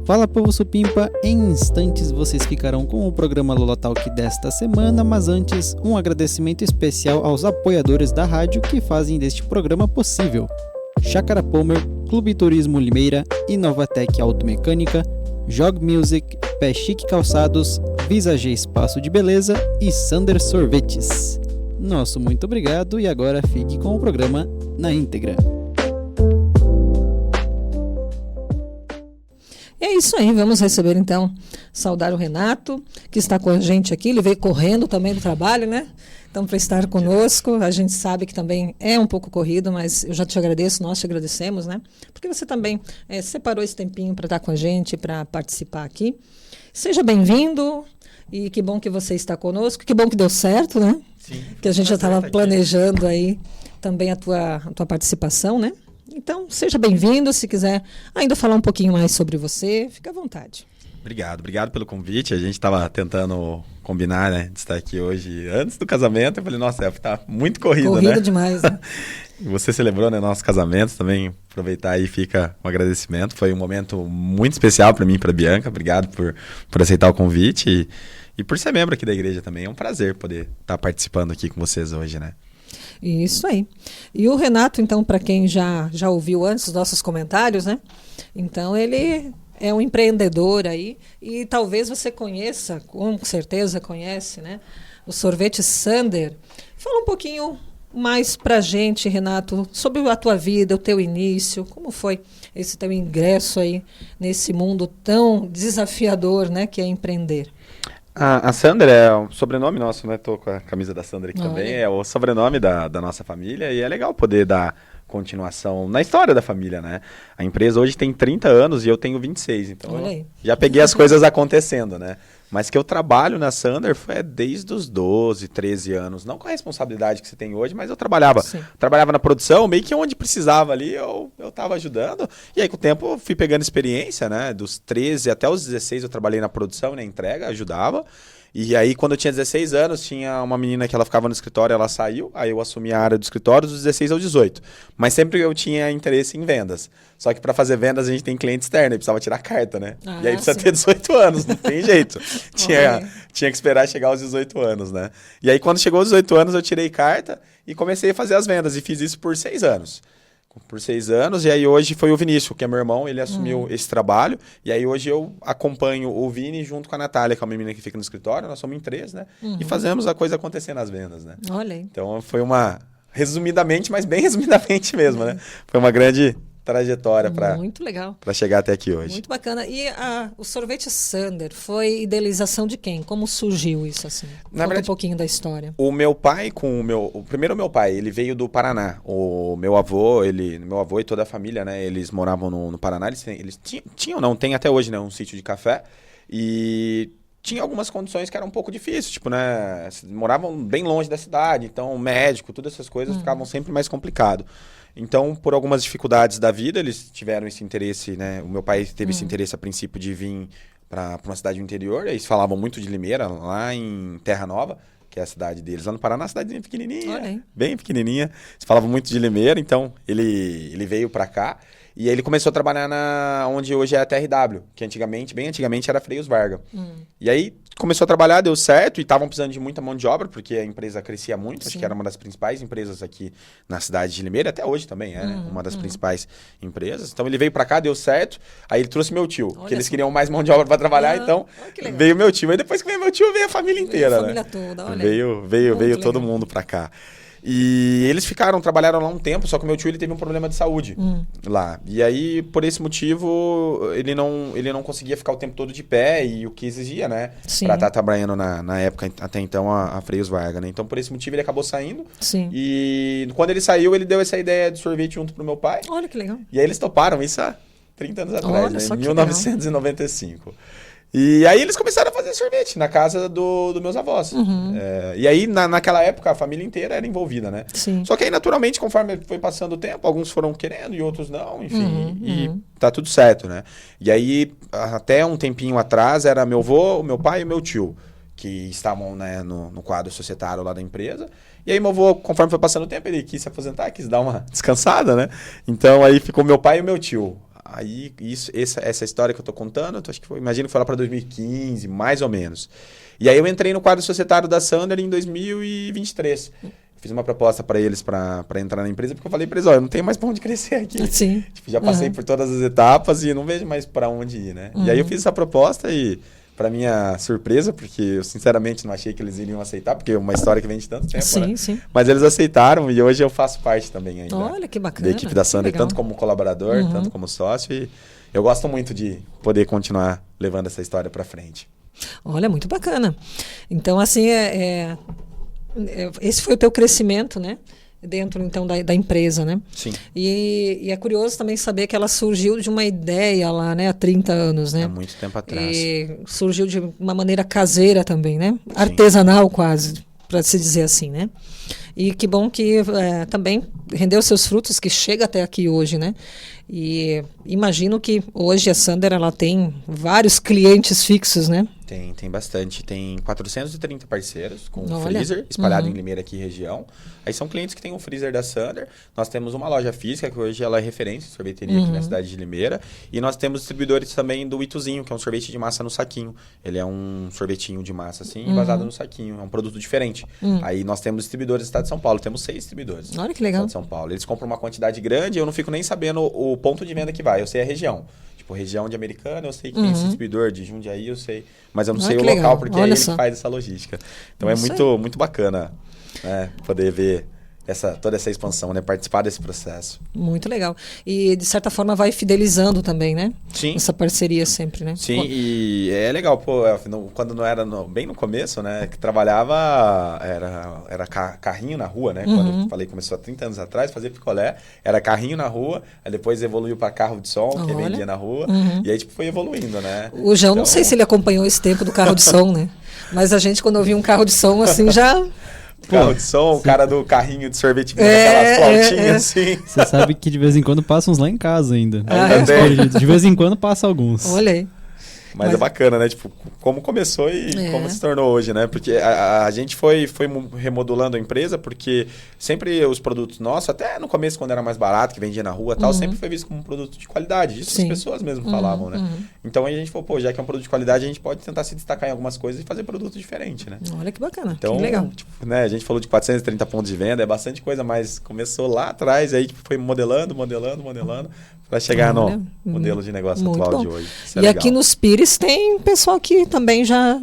Fala, povo supimpa, em instantes vocês ficarão com o programa Lola Talk desta semana, mas antes um agradecimento especial aos apoiadores da rádio que fazem deste programa possível: Chácara Palmer, Clube Turismo Limeira, Inovatec Automecânica, Jog Music, Pé Chique Calçados, Visage Espaço de Beleza e Sander Sorvetes. Nosso muito obrigado e agora fique com o programa na íntegra. É isso aí, vamos receber então, saudar o Renato, que está com a gente aqui, ele veio correndo também do trabalho, né? Então, para estar conosco, a gente sabe que também é um pouco corrido, mas eu já te agradeço, nós te agradecemos, né? Porque você também separou esse tempinho para estar com a gente, para participar aqui. Seja bem-vindo e que bom que você está conosco, que bom que deu certo, né? Sim. Que a gente já estava planejando aí também a tua participação, né? Então, seja bem-vindo. Se quiser ainda falar um pouquinho mais sobre você, fica à vontade. Obrigado pelo convite. A gente estava tentando combinar, né, de estar aqui hoje antes do casamento. Eu falei, nossa, tá muito corrido, né? Corrido demais, né? E você celebrou, né, nosso casamento também. Aproveitar aí, fica um agradecimento. Foi um momento muito especial para mim e para Bianca. Obrigado por aceitar o convite e por ser membro aqui da igreja também. É um prazer poder estar participando aqui com vocês hoje, né? Isso aí. E o Renato, então, para quem já ouviu antes os nossos comentários, né? Então, ele é um empreendedor aí e talvez você conheça, com certeza conhece, né? O sorvete Sander. Fala um pouquinho mais para a gente, Renato, sobre a tua vida, o teu início, como foi esse teu ingresso aí nesse mundo tão desafiador, né? Que é empreender. A Sander é o sobrenome nosso, né? Tô com a camisa da Sander aqui também. É o sobrenome da nossa família e é legal poder dar continuação na história da família, né? A empresa hoje tem 30 anos e eu tenho 26, então já peguei as coisas acontecendo, né? Mas que eu trabalho na Sander foi desde os 12, 13 anos. Não com a responsabilidade que você tem hoje, mas eu trabalhava na produção, meio que onde precisava ali, eu estava ajudando. E aí com o tempo eu fui pegando experiência, né? Dos 13 até os 16 eu trabalhei na produção, na entrega, ajudava. E aí, quando eu tinha 16 anos, tinha uma menina que ela ficava no escritório, ela saiu, aí eu assumi a área do escritório dos 16 aos 18. Mas sempre eu tinha interesse em vendas. Só que para fazer vendas a gente tem cliente externo, e precisava tirar carta, né? E aí precisa ter 18 anos, não tem jeito. Tinha que esperar chegar aos 18 anos, né? E aí, quando chegou aos 18 anos, eu tirei carta e comecei a fazer as vendas. E fiz isso por 6 anos. E aí hoje foi o Vinícius, que é meu irmão, ele assumiu esse trabalho, e aí hoje eu acompanho o Vini junto com a Natália, que é uma menina que fica no escritório, nós somos em 3, né? E fazemos a coisa acontecer nas vendas, né? Olha aí. Então resumidamente, mas bem resumidamente mesmo, né? Foi uma grande trajetória para chegar até aqui hoje. Muito bacana. E o sorvete Sander foi idealização de quem? Como surgiu isso assim? Conta um pouquinho da história. O meu pai primeiro meu pai, ele veio do Paraná. O meu avô e toda a família, né, eles moravam no Paraná, eles tem até hoje, né, um sítio de café e tinha algumas condições que eram um pouco difíceis, tipo, né, moravam bem longe da cidade, então médico, todas essas coisas ficavam sempre mais complicado. Então, por algumas dificuldades da vida, eles tiveram esse interesse, né? O meu pai teve esse interesse a princípio de vir para uma cidade do interior. Eles falavam muito de Limeira, lá em Terra Nova, que é a cidade deles. Lá no Paraná, cidadezinha pequenininha, bem pequenininha. Eles falavam muito de Limeira, então ele veio para cá. E aí ele começou a trabalhar onde hoje é a TRW, que bem antigamente era Freios Vargas. E aí começou a trabalhar, deu certo, e estavam precisando de muita mão de obra, porque a empresa crescia muito, acho que era uma das principais empresas aqui na cidade de Limeira, até hoje também é, né? Uma das principais empresas. Então ele veio pra cá, deu certo, aí ele trouxe meu tio, que eles queriam mais mão de obra pra trabalhar, então veio meu tio. Aí depois que veio meu tio, veio a família inteira, né? A família toda, olha. Veio todo mundo pra cá. E eles trabalharam lá um tempo, só que o meu tio ele teve um problema de saúde lá. E aí, por esse motivo, ele não conseguia ficar o tempo todo de pé e o que exigia, né? Pra estar trabalhando na época, até então, a Freios Vargas, né? Então, por esse motivo, ele acabou saindo. E quando ele saiu, ele deu essa ideia de sorvete junto pro meu pai. Olha que legal. E aí eles toparam isso há 30 anos atrás, né? Em 1995. E aí eles começaram a fazer sorvete na casa dos meus avós. E aí, naquela época, a família inteira era envolvida, né? Só que aí, naturalmente, conforme foi passando o tempo, alguns foram querendo e outros não, enfim. E tá tudo certo, né? E aí, até um tempinho atrás, era meu avô, o meu pai e o meu tio, que estavam, né, no quadro societário lá da empresa. E aí meu avô, conforme foi passando o tempo, ele quis se aposentar, quis dar uma descansada, né? Então aí ficou meu pai e o meu tio Aí, essa história que eu tô contando, acho que imagino que foi lá para 2015, mais ou menos. E aí eu entrei no quadro societário da Sander em 2023. Fiz uma proposta para eles para entrar na empresa, porque eu falei para eles, eu não tenho mais para onde crescer aqui. Sim. Tipo, já passei por todas as etapas e não vejo mais para onde ir, né? E aí eu fiz essa proposta e, para minha surpresa, porque eu sinceramente não achei que eles iriam aceitar, porque é uma história que vem de tanto tempo, sim, né? sim. Mas eles aceitaram e hoje eu faço parte também ainda. Olha que bacana. Da equipe da Sander, tanto como colaborador, tanto como sócio. E eu gosto muito de poder continuar levando essa história para frente. Olha, muito bacana. Então, assim, esse foi o teu crescimento, né? Dentro, então, da empresa, né? Sim. E é curioso também saber que ela surgiu de uma ideia lá, né? Há 30 anos, né? Há muito tempo atrás. E surgiu de uma maneira caseira também, né? Artesanal quase, para se dizer assim, né? E que bom que também rendeu seus frutos, que chega até aqui hoje, né? E imagino que hoje a Sander, ela tem vários clientes fixos, né? Tem bastante. Tem 430 parceiros com Olha. freezer espalhado em Limeira aqui região. Aí são clientes que têm um freezer da Sander. Nós temos uma loja física, que hoje ela é referência em sorveteria aqui na cidade de Limeira. E nós temos distribuidores também do Ituzinho, que é um sorvete de massa no saquinho. Ele é um sorvetinho de massa assim, basado no saquinho. É um produto diferente. Aí nós temos distribuidores do estado de São Paulo. Temos 6 distribuidores. Olha que legal. Do estado de São Paulo. Eles compram uma quantidade grande e eu não fico nem sabendo o ponto de venda que vai. Eu sei a região. Tipo, região de Americana, eu sei que tem esse distribuidor de Jundiaí, eu sei. Mas eu não sei o local, legal. porque Olha é ele só. que faz essa logística. Então Isso é muito bacana, né, poder ver toda essa expansão, né? Participar desse processo. Muito legal. E, de certa forma, vai fidelizando também, né? Sim. Essa parceria sempre, né? Sim, e é legal, pô, quando não era bem no começo, né, que trabalhava, era carrinho na rua, né, quando eu falei, começou há 30 anos atrás, fazer picolé, era carrinho na rua, aí depois evoluiu para carro de som, que Olha. vendia na rua, e aí, tipo, foi evoluindo, né. O João, não sei se ele acompanhou esse tempo do carro de som, né? Mas a gente, quando ouvia um carro de som, assim, já... Carro de som, o cara do carrinho de sorvete, aquelas flautinhas assim. Você sabe que de vez em quando passa uns lá em casa ainda. Ainda tem. De vez em quando passa alguns. Olha aí. Mas é bacana, né? Tipo, como começou e como se tornou hoje, né? Porque a gente foi remodulando a empresa, porque sempre os produtos nossos, até no começo, quando era mais barato, que vendia na rua e tal, sempre foi visto como um produto de qualidade. Isso as pessoas mesmo falavam, né? Então aí a gente falou, pô, já que é um produto de qualidade, a gente pode tentar se destacar em algumas coisas e fazer produto diferente, né? Olha que bacana, Então, que legal. tipo, né, a gente falou de 430 pontos de venda, é bastante coisa, mas começou lá atrás, aí tipo, foi modelando, para chegar no modelo de negócio muito atual bom. de hoje. Isso é E legal. aqui nos Pires tem pessoal que também já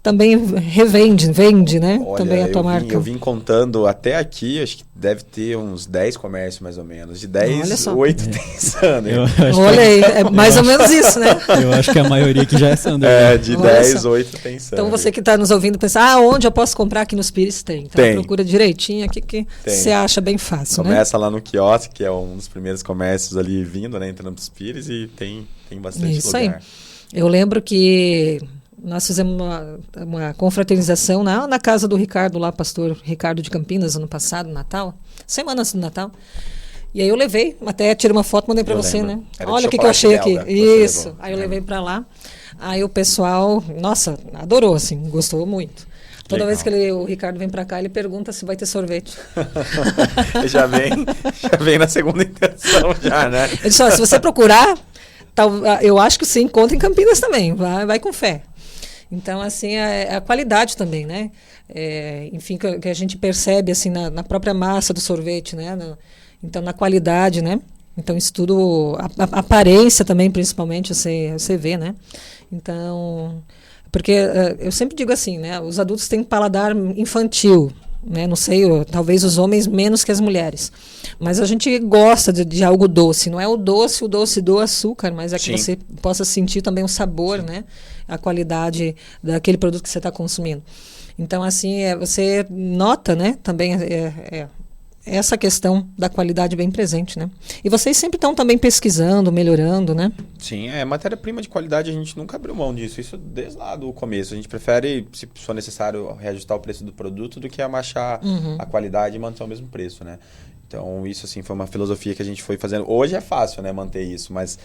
também vende, né? Olha, também a tua marca. Eu vim contando até aqui, acho que deve ter uns 10 comércios mais ou menos. De 10, 8 tem Sander. Olha aí, é mais ou menos isso, né? Eu acho que a maioria que já é Sander. É, de Olha 10, só. 8 tem Sander. Então você que está nos ouvindo pensa, onde eu posso comprar aqui nos Pires? Tem. Então Tem. procura direitinho aqui que você acha bem fácil, Começa lá no quiosque, que é um dos primeiros comércios ali vindo, né? Entrando nos Pires e tem bastante Isso lugar. aí. Eu lembro que nós fizemos uma confraternização na casa do Ricardo, lá, pastor Ricardo de Campinas, ano passado, Natal, semana antes do Natal. E aí eu levei, até tirei uma foto, mandei para você, lembro. né? Era de Olha o que eu achei chocolate aqui. belga que você Isso. levou. Aí eu levei para lá. Aí o pessoal, nossa, adorou, assim, gostou muito. Toda Legal. vez que o Ricardo vem para cá, ele pergunta se vai ter sorvete. já vem na segunda intenção já, né? Ele disse, se você procurar, eu acho que você encontra em Campinas também, vai com fé. Então, assim, a qualidade também, né? Enfim, que a gente percebe, assim, na própria massa do sorvete, né? Então, na qualidade, né? Então, isso tudo, a aparência também, principalmente, você vê, né? Então, porque eu sempre digo assim, né? Os adultos têm paladar infantil, né? Não sei, talvez os homens menos que as mulheres. Mas a gente gosta de algo doce. Não é o doce do açúcar, mas é que Sim. você possa sentir também o sabor, né? A qualidade daquele produto que você está consumindo. Então, assim, você nota, né? Também essa questão da qualidade bem presente, né? E vocês sempre estão também pesquisando, melhorando, né? Sim, matéria-prima de qualidade, a gente nunca abriu mão disso. Isso desde lá do começo. A gente prefere, se for necessário, reajustar o preço do produto do que abaixar a qualidade e manter o mesmo preço, né? Então, isso assim foi uma filosofia que a gente foi fazendo. Hoje é fácil, né, manter isso, mas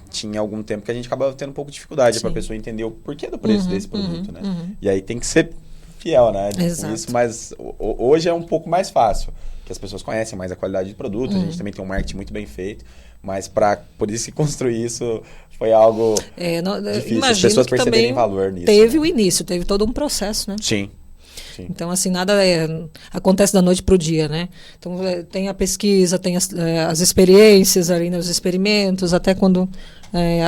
tinha algum tempo que a gente acabava tendo um pouco de dificuldade para a pessoa entender o porquê do preço desse produto, né? E aí tem que ser fiel, né? Exato. Isso, mas hoje é um pouco mais fácil, que as pessoas conhecem mais a qualidade do produto, a gente também tem um marketing muito bem feito, Mas por isso que construir isso foi algo difícil. As pessoas perceberem valor nisso. Teve o início, teve todo um processo, né? Sim. Então, assim, nada acontece da noite para o dia, né? Então, tem a pesquisa, tem as experiências ali, né, os experimentos, até quando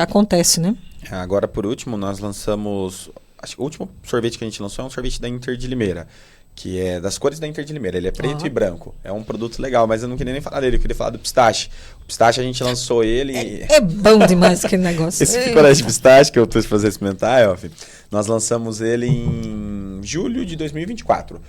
acontece, né? Agora, por último, nós lançamos... Acho que o último sorvete que a gente lançou é um sorvete da Inter de Limeira, que é das cores da Inter de Limeira. Ele é preto e branco. É um produto legal, mas eu não queria nem falar dele, eu queria falar do pistache. O pistache a gente lançou ele... É bom demais aquele negócio. Esse picolé de pistache que eu trouxe pra você experimentar, nós lançamos ele em julho de 2024.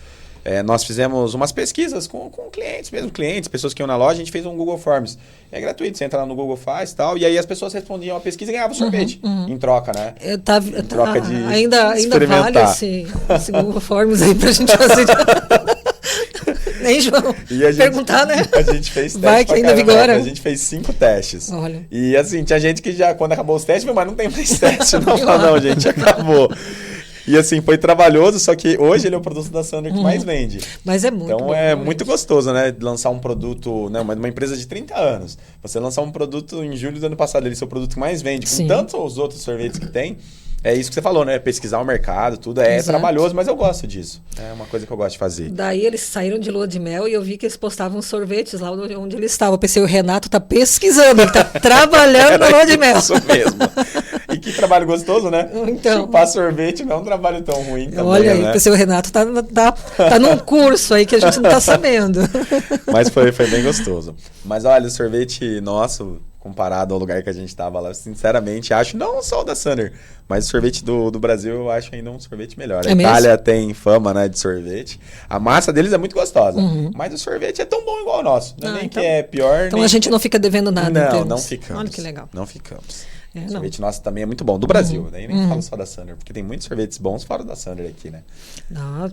Nós fizemos umas pesquisas com clientes, pessoas que iam na loja, a gente fez um Google Forms. É gratuito, você entra lá no Google, faz e tal, e aí as pessoas respondiam a pesquisa e ganhavam sorvete em troca, né? Em troca de ainda vale esse Google Forms aí pra gente fazer. Nem João perguntar, né? A gente fez testes. Vai que ainda vigora. A gente fez 5 testes. Olha. E assim, tinha gente que já, quando acabou os testes, mas não tem mais teste. Não, gente, acabou. E assim, foi trabalhoso, só que hoje ele é o produto da Sander que mais vende. Mas é muito Então bom, é muito gostoso, né? Lançar um produto, né? Uma empresa de 30 anos. Você lançar um produto em julho do ano passado, ele é o produto que mais vende, com tantos os outros sorvetes que tem. É isso que você falou, né? Pesquisar o mercado, tudo. É trabalhoso, mas eu gosto disso. É uma coisa que eu gosto de fazer. Daí eles saíram de lua de mel e eu vi que eles postavam sorvetes lá onde eles estavam. Eu pensei, o Renato tá pesquisando, ele tá trabalhando na lua de mel. Isso mesmo. E que trabalho gostoso, né? Então, chupar sorvete não é um trabalho tão ruim também, olha aí, né? pensei, o Renato tá num curso aí que a gente não tá sabendo. Mas foi bem gostoso. Mas olha, o sorvete nosso, comparado ao lugar que a gente estava lá, sinceramente, acho, não só o da Sander, mas o sorvete do Brasil eu acho ainda um sorvete melhor. A Itália tem fama, né, de sorvete. A massa deles é muito gostosa, mas o sorvete é tão bom igual o nosso. Não é nem então, que é pior. Então a gente não fica devendo nada. Não ficamos. Olha que legal. Não ficamos. O sorvete nosso também é muito bom, do Brasil. Daí nem falo só da Sander, porque tem muitos sorvetes bons fora da Sander aqui, né?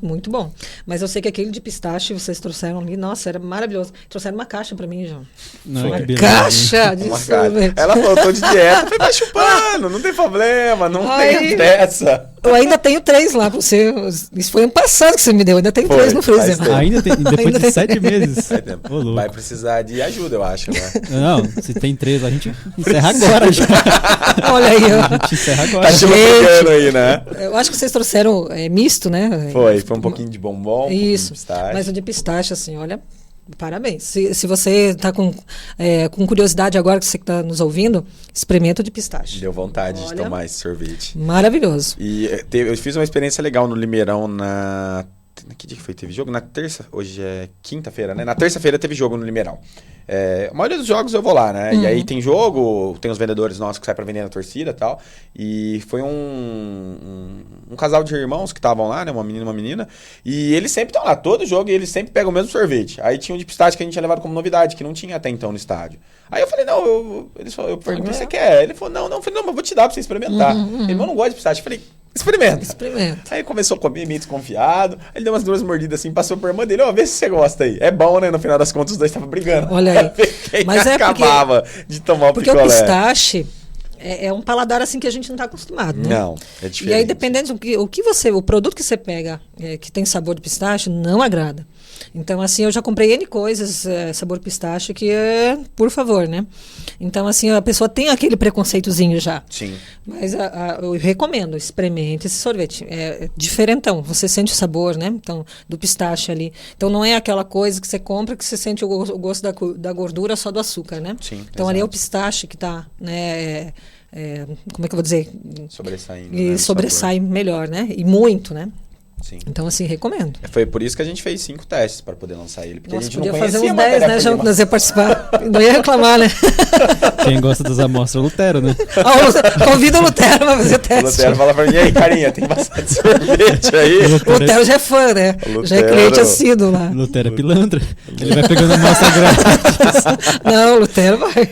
Muito bom. Mas eu sei que aquele de pistache vocês trouxeram ali, nossa, era maravilhoso. Trouxeram uma caixa pra mim, João. Uma caixa de sorvete. Ela falou, tô de dieta. Vai chupando, não tem problema, não tem pressa. Eu ainda tenho 3 lá pra você. Isso foi ano passado que você me deu, ainda tem 3 no freezer. Ainda tem, depois de 7 meses. Vai precisar de ajuda, eu acho, né? Não, se tem 3 lá, a gente encerra agora já. Olha aí, ó. A gente encerra agora. Tá chupando aí, né? Eu acho que vocês trouxeram misto, né? Foi um pouquinho de bombom. Isso, de pistache. mas o de pistache, assim, olha, parabéns. Se você está com curiosidade agora que você está nos ouvindo, experimenta o de pistache. Deu vontade de tomar esse sorvete. Maravilhoso. E eu fiz uma experiência legal no Limeirão que dia que foi? Teve jogo? Na terça? Hoje é quinta-feira, né? Na terça-feira teve jogo no Limeirão. A maioria dos jogos eu vou lá, né? E aí tem jogo, tem os vendedores nossos que saem pra vender na torcida e tal. E foi um casal de irmãos que estavam lá, né? Uma menina e uma menina. E eles sempre estão lá, todo jogo, e eles sempre pegam o mesmo sorvete. Aí tinha um de pistache que a gente tinha levado como novidade, que não tinha até então no estádio. Aí eu falei, não, eu perguntei se você quer. Ele falou, não, eu falei, não, mas vou te dar pra você experimentar. Ele, mas eu não gosto de pistache. Eu falei, experimenta. Aí começou a comer meio desconfiado. Aí ele deu umas 2 mordidas assim, passou por irmã dele. Vê se você gosta aí. É bom, né? No final das contas, os dois estavam brigando. Olha aí. Mas acabava de tomar o porque picolé. Porque o pistache é um paladar assim que a gente não está acostumado, né? Não, é diferente. E aí, dependendo o produto que você pega que tem sabor de pistache, não agrada. Então, assim, eu já comprei N coisas, sabor pistache, que por favor, né? Então, assim, a pessoa tem aquele preconceitozinho já. Sim. Mas eu recomendo, experimente esse sorvete. É diferentão, você sente o sabor, né? Então, do pistache ali. Então, não é aquela coisa que você compra que você sente o gosto da gordura só do açúcar, né? Sim, então, exato. ali é o pistache que está, né? Como é que eu vou dizer? Sobressaindo. E né, sobressai melhor, né? E muito, né? Sim. Então, assim, recomendo. Foi por isso que a gente fez 5 testes para poder lançar ele. Porque Nossa, a gente podia não fazer conhecia uns 10, né, João, que nós ia participar. Não ia reclamar, né? Quem gosta das amostras, Lutero, né? Convida o Lutero para fazer teste. O Lutero fala pra mim, e aí, carinha, tem bastante sorvete aí? O Lutero já é fã, né? Já é cliente assíduo lá. Lutero é pilantra. Ele vai pegando amostra grátis. Não, o Lutero vai.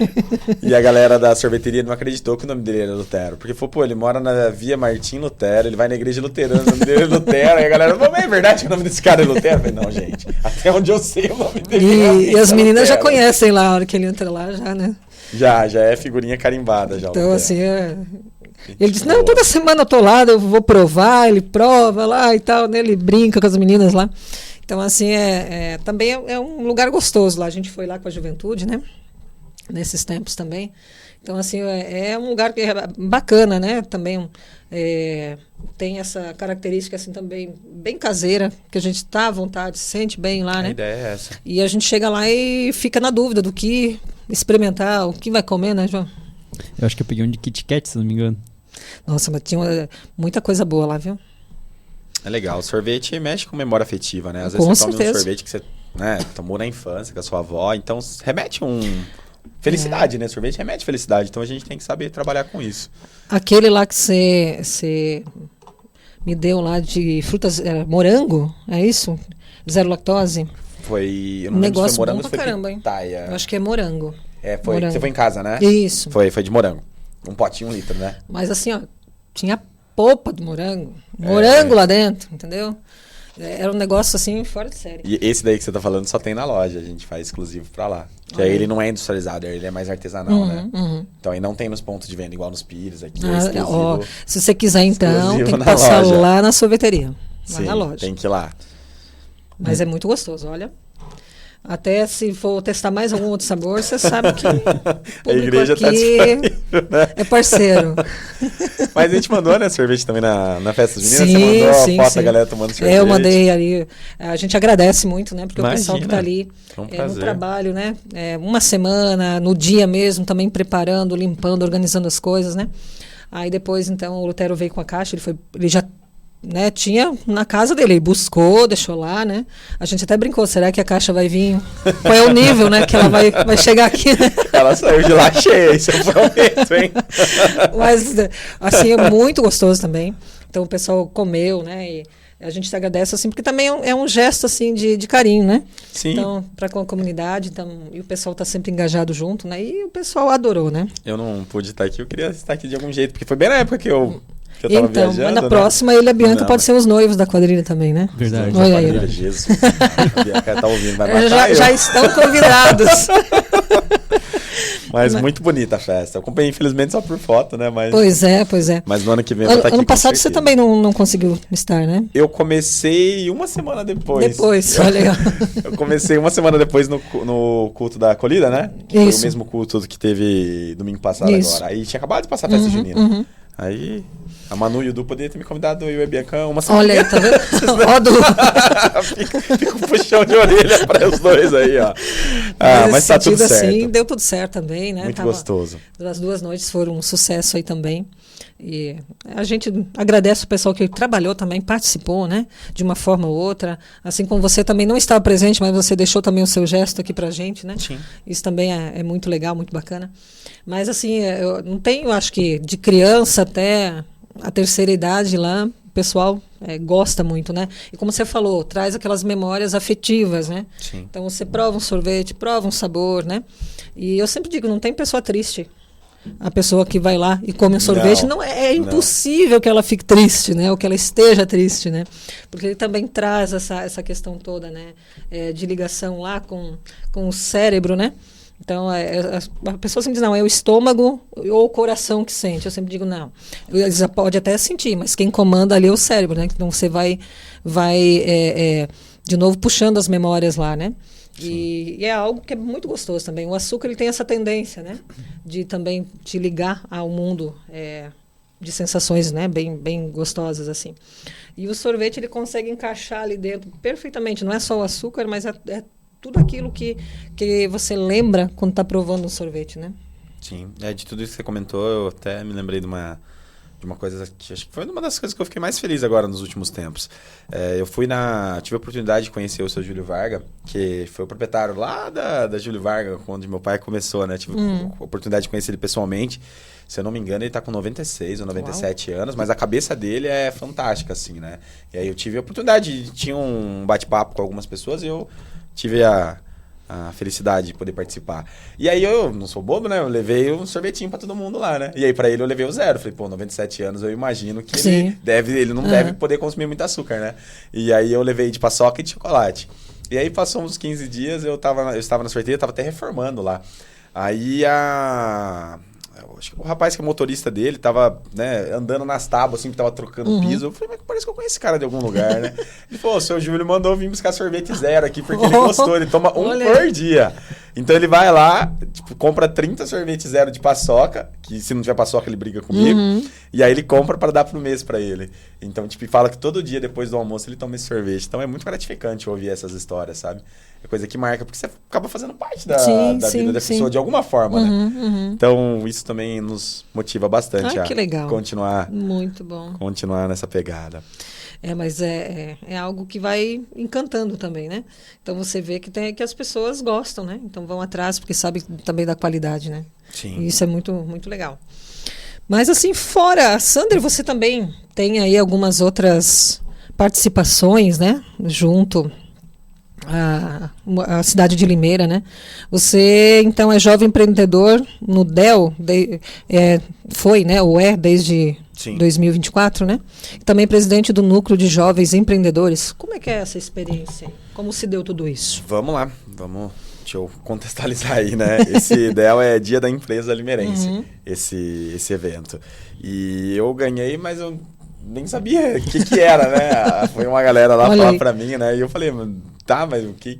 E a galera da sorveteria não acreditou que o nome dele era Lutero. Porque falou, ele mora na Via Martim Lutero, ele vai na igreja luterana, o nome dele é Lutero. Aí a galera falou, é verdade que o nome desse cara é Lutero? Eu falei, não, gente, até onde eu sei o nome dele E as meninas Lutero. Já conhecem lá, a hora que ele entra lá, já, né? Já é figurinha carimbada já. Então, assim, ele disse, não, toda semana eu tô lá, eu vou provar, ele prova lá e tal, né? Ele brinca com as meninas lá. Então, assim, também é um lugar gostoso lá. A gente foi lá com a juventude, né? nesses tempos também. Então, assim, é um lugar que é bacana, né? Também tem essa característica, assim, também bem caseira, que a gente está à vontade, se sente bem lá, né? A ideia é essa. E a gente chega lá e fica na dúvida do que experimentar, o que vai comer, né, João? Eu acho que eu peguei um de Kit Kat, se não me engano. Nossa, mas tinha muita coisa boa lá, viu? É legal. O sorvete mexe com memória afetiva, né? Às Com vezes você toma um certeza. sorvete que você tomou na infância com a sua avó, então remete felicidade, né? Sorvete remete felicidade, então a gente tem que saber trabalhar com isso. Aquele lá que você me deu lá de frutas, morango, é isso? Zero lactose? Eu Um não lembro se negócio foi morango bom ou se pra foi caramba, hein? pitaia. Eu acho que é morango. Morango. Você foi em casa, né? Isso. Foi de morango. Um potinho, 1 litro, né? Mas assim, ó, tinha polpa do morango. Morango lá dentro, entendeu? Era um negócio assim, fora de série. E esse daí que você tá falando só tem na loja, a gente faz exclusivo pra lá. Que aí ele não é industrializado, ele é mais artesanal, né? Então aí não tem nos pontos de venda, igual nos pires aqui, é exclusivo. Se você quiser então, tem que na passar loja. lá na sorveteria. Lá Sim, na loja. tem que ir lá. Mas é muito gostoso, olha. Até se for testar mais algum outro sabor, você sabe que o A igreja público tá aqui disponível, né? é parceiro. Mas a gente mandou, né, sorvete também na festa dos meninos? Sim, Você mandou sim, a foto sim. da galera tomando sorvete? Eu mandei ali. A gente agradece muito, né? Porque Imagina. o pessoal que está ali Foi um no prazer. trabalho, né? Uma semana, no dia mesmo, também preparando, limpando, organizando as coisas, né? Aí depois, então, o Lutero veio com a caixa, ele já, né, tinha na casa dele, ele buscou, deixou lá, né? A gente até brincou, será que a caixa vai vir? Qual é o nível, né, que ela vai chegar aqui, né? Ela saiu de lá cheia, isso eu prometo, hein? Mas, assim, é muito gostoso também. Então, o pessoal comeu, né? E a gente te agradece, assim, porque também é um gesto, assim, de carinho, né? Sim. Então, para com a comunidade, então, e o pessoal está sempre engajado junto, né? E o pessoal adorou, né? Eu não pude estar aqui, eu queria estar aqui de algum jeito, porque foi bem na época que eu tava Então, viajando, mas na né? próxima, ele e a Bianca Não, podem ser os noivos da quadrilha também, né? Verdade. Olha aí. Família, Jesus. A Bianca tá ouvindo, vai matar Já eu. estão convidados. Mas muito bonita a festa. Eu acompanhei, infelizmente, só por foto, né? Mas, Pois é, pois é. mas no ano que vem eu vou estar aqui. Ano com passado você certeza. também não conseguiu estar, né? Eu comecei uma semana depois. Depois, olha aí. Eu comecei uma semana depois no culto da acolhida, né? Que foi Isso. o mesmo culto que teve domingo passado Isso. agora. Aí tinha acabado de passar a festa junina. Aí a Manu e o Du poderiam ter me convidado, eu e a Bianca, uma semana. Olha aí, tá vendo? Ó, Du. Fica um puxão de orelha para os dois aí, ó. Mas Nesse tá tudo sentido, certo. assim, deu tudo certo também, né? Muito gostoso. As 2 noites foram um sucesso aí também. E a gente agradece o pessoal que trabalhou também, participou, né? De uma forma ou outra. Assim como você também não estava presente, mas você deixou também o seu gesto aqui pra gente, né? Sim. Isso também é muito legal, muito bacana. Mas assim, eu não tenho, acho que de criança até a terceira idade lá, o pessoal gosta muito, né? E como você falou, traz aquelas memórias afetivas, né? Sim. Então você prova um sorvete, prova um sabor, né? E eu sempre digo, não tem pessoa triste. A pessoa que vai lá e come um sorvete, não é impossível que ela fique triste, né? Ou que ela esteja triste, né? Porque ele também traz essa questão toda, né? De ligação lá com o cérebro, né? Então, a pessoa sempre diz, não, é o estômago ou o coração que sente. Eu sempre digo, não. Eles pode até sentir, mas quem comanda ali é o cérebro, né? Então, você vai de novo, puxando as memórias lá, né? E é algo que é muito gostoso também. O açúcar, ele tem essa tendência, né? De também te ligar ao mundo de sensações, né? Bem gostosas, assim. E o sorvete, ele consegue encaixar ali dentro perfeitamente. Não é só o açúcar, mas é tudo aquilo que você lembra quando está provando um sorvete, né? Sim, de tudo isso que você comentou, eu até me lembrei de uma coisa que acho que foi uma das coisas que eu fiquei mais feliz agora nos últimos tempos. Eu tive a oportunidade de conhecer o seu Júlio Varga, que foi o proprietário lá da Júlio Varga, onde meu pai começou, né? Tive a oportunidade de conhecer ele pessoalmente. Se eu não me engano, ele está com 96 ou 97 anos, mas a cabeça dele é fantástica, assim, né? E aí eu tive a oportunidade, tinha um bate-papo com algumas pessoas e eu tive a felicidade de poder participar. E aí eu não sou bobo, né? Eu levei um sorvetinho pra todo mundo lá, né? E aí pra ele eu levei o 0. Falei, 97 anos, eu imagino que ele não deve poder consumir muito açúcar, né? E aí eu levei de paçoca e de chocolate. E aí passou uns 15 dias, eu estava na sorveteria, tava até reformando lá. Aí acho que o rapaz que é motorista dele tava, né, andando nas tábuas, assim, que tava trocando piso. Eu falei, mas parece que eu conheço esse cara de algum lugar, né? Ele falou, o seu Júlio mandou vir buscar sorvete 0 aqui, porque ele gostou, ele toma um por dia. Então ele vai lá, tipo, compra 30 sorvetes zero de paçoca, que se não tiver paçoca ele briga comigo, e aí ele compra para dar pro mês para ele. Então, tipo, fala que todo dia depois do almoço ele toma esse sorvete. Então é muito gratificante ouvir essas histórias, sabe? É coisa que marca, porque você acaba fazendo parte da vida da pessoa de alguma forma, né? Então isso também nos motiva bastante que legal. Continuar. Muito bom. Continuar nessa pegada. Mas é algo que vai encantando também, né? Então você vê que as pessoas gostam, né? Então vão atrás porque sabem também da qualidade, né? Sim. E isso é muito, muito legal. Mas assim, fora, Sander, você também tem aí algumas outras participações, né? Junto à cidade de Limeira, né? Você, então, é jovem empreendedor no DEL, foi, né? Ou é desde... Sim. 2024, né? Também presidente do Núcleo de Jovens Empreendedores. Como é que é essa experiência? Como se deu tudo isso? Vamos lá, deixa eu contextualizar aí, né? Esse DEL é Dia da Empresa Limeirense, esse evento. E eu ganhei, mas eu nem sabia o que era, né? Foi uma galera lá falar pra mim, né? E eu falei, tá, mas o que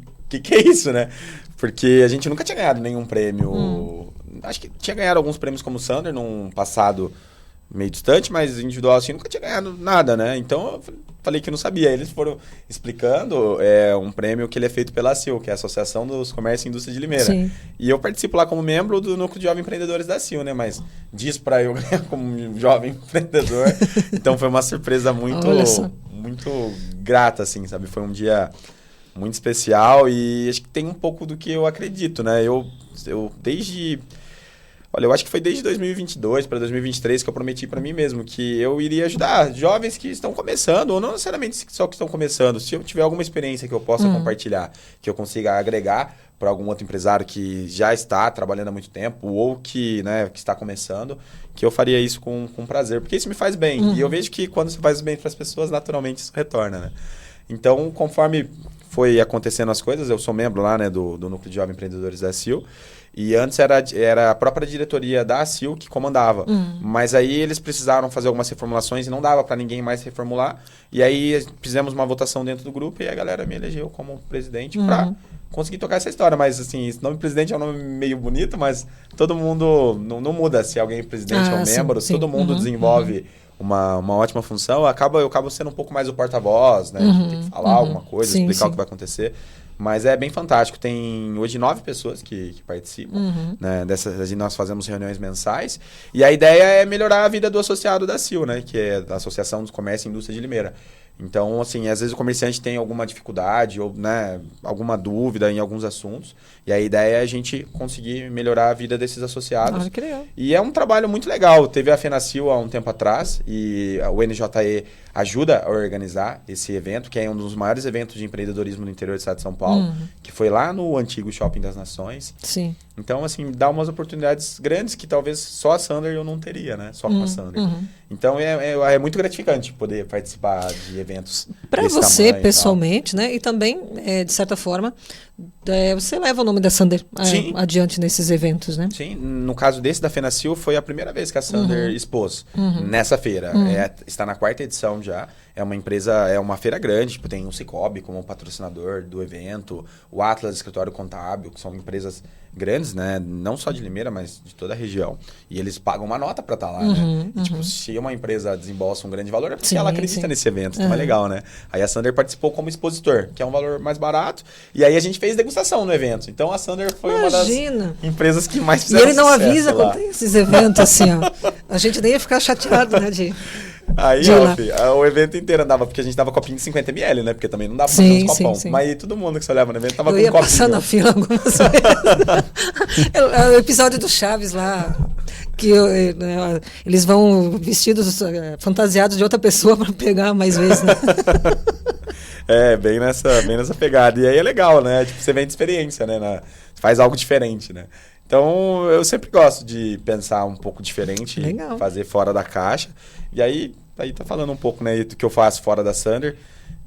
é isso, né? Porque a gente nunca tinha ganhado nenhum prêmio. Acho que tinha ganhado alguns prêmios como o Sander num passado meio distante, mas individual assim, nunca tinha ganhado nada, né? Então eu falei que não sabia. Eles foram explicando um prêmio que ele é feito pela ACIL, que é a Associação dos Comércio e Indústria de Limeira. Sim. E eu participo lá como membro do Núcleo de Jovens Empreendedores da ACIL, né? Mas diz pra eu ganhar como jovem empreendedor. Então foi uma surpresa muito grata, assim, sabe? Foi um dia muito especial e acho que tem um pouco do que eu acredito, né? Eu desde... Olha, eu acho que foi desde 2022 para 2023 que eu prometi para mim mesmo que eu iria ajudar jovens que estão começando, ou não necessariamente só que estão começando. Se eu tiver alguma experiência que eu possa compartilhar, que eu consiga agregar para algum outro empresário que já está trabalhando há muito tempo ou que está começando, que eu faria isso com prazer, porque isso me faz bem. E eu vejo que quando você faz bem para as pessoas, naturalmente isso retorna, né? Então, conforme foi acontecendo as coisas, eu sou membro lá, né, do Núcleo de Jovens Empreendedores da ACIL. E antes era a própria diretoria da ACIL que comandava. Mas aí eles precisaram fazer algumas reformulações e não dava para ninguém mais reformular. E aí fizemos uma votação dentro do grupo e a galera me elegeu como presidente para conseguir tocar essa história. Mas assim, esse nome presidente é um nome meio bonito, mas todo mundo não muda se alguém é presidente ou membro. Sim. Todo mundo desenvolve uma ótima função. Eu acabo sendo um pouco mais o porta-voz, né? Tem que falar alguma coisa, explicar o que vai acontecer. Mas é bem fantástico. Tem hoje 9 pessoas que participam. Né? Nós fazemos reuniões mensais. E a ideia é melhorar a vida do associado da ACIL, né? Que é a Associação dos Comércio e Indústria de Limeira. Então, assim, às vezes o comerciante tem alguma dificuldade ou, né, alguma dúvida em alguns assuntos. E a ideia é a gente conseguir melhorar a vida desses associados. Que legal. E é um trabalho muito legal. Teve a FENACIL há um tempo atrás e o NJE ajuda a organizar esse evento, que é um dos maiores eventos de empreendedorismo no interior do estado de São Paulo, que foi lá no antigo Shopping das Nações. Sim. Então, assim, dá umas oportunidades grandes que talvez só a Sander eu não teria, né? Só com a Sander. Então, é muito gratificante poder participar de eventos para você, pessoalmente, né? E também, de certa forma, você leva o nome da Sander adiante nesses eventos, né? Sim. No caso desse da FENACIL, foi a primeira vez que a Sander expôs nessa feira. Está na 4ª edição já. É uma empresa, é uma feira grande, tipo, tem o Cicobi como patrocinador do evento, o Atlas Escritório Contábil, que são empresas grandes, né? Não só de Limeira, mas de toda a região. E eles pagam uma nota para estar lá, né? E, tipo, se uma empresa desembolsa um grande valor, é porque ela acredita nesse evento, então é legal, né? Aí a Sander participou como expositor, que é um valor mais barato, e aí a gente fez degustação no evento. Então a Sander foi uma das empresas que mais fizeram sucesso. E ele não avisa quando tem esses eventos, assim, ó. A gente nem ia ficar chateado, né, Aí, o evento inteiro andava, porque a gente dava copinho de 50 ml, né? Porque também não dava pra fazer uns copão. Mas aí todo mundo que você olhava no evento tava com um copinho. Eu ia passar na fila algumas vezes. O episódio do Chaves lá, que eles vão vestidos, fantasiados de outra pessoa para pegar mais vezes, né? Bem nessa pegada. E aí é legal, né? Tipo, você vem de experiência, né? Faz algo diferente, né? Então, eu sempre gosto de pensar um pouco diferente, fazer fora da caixa. E aí tá falando um pouco, né, do que eu faço fora da Sander.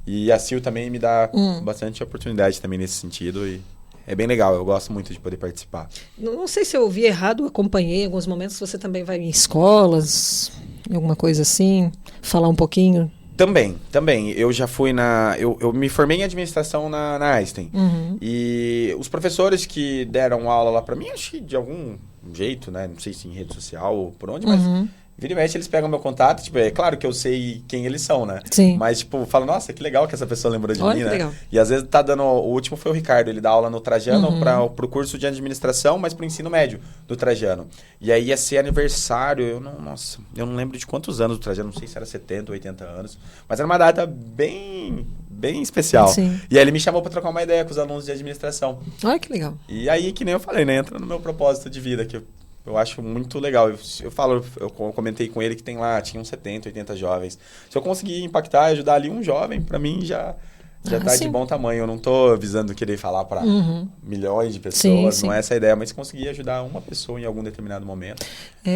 E a CIL também me dá bastante oportunidade também nesse sentido. E é bem legal, eu gosto muito de poder participar. Não sei se eu ouvi errado, eu acompanhei em alguns momentos. Você também vai em escolas, alguma coisa assim, falar um pouquinho Também. Eu já fui eu me formei em administração na Einstein. E os professores que deram aula lá pra mim, acho que de algum jeito, né? Não sei se em rede social ou por onde, mas vira e mexe, eles pegam meu contato. Tipo, é claro que eu sei quem eles são, né? Sim. Mas, tipo, falo, nossa, que legal que essa pessoa lembrou de Olha mim, que né? legal. E às vezes tá dando. O último foi o Ricardo, ele dá aula no Trajano pro curso de administração, mas pro ensino médio do Trajano. E aí ia ser aniversário, eu não lembro de quantos anos do Trajano, não sei se era 70, 80 anos. Mas era uma data bem especial. Sim. E aí ele me chamou pra trocar uma ideia com os alunos de administração. Olha que legal. E aí, que nem eu falei, né? Entra no meu propósito de vida, que eu acho muito legal. Eu comentei com ele que tinha uns 70, 80 jovens. Se eu conseguir impactar e ajudar ali um jovem, pra mim já tá de bom tamanho. Eu não tô visando querer falar para milhões de pessoas, Sim. não é essa a ideia, mas se conseguir ajudar uma pessoa em algum determinado momento,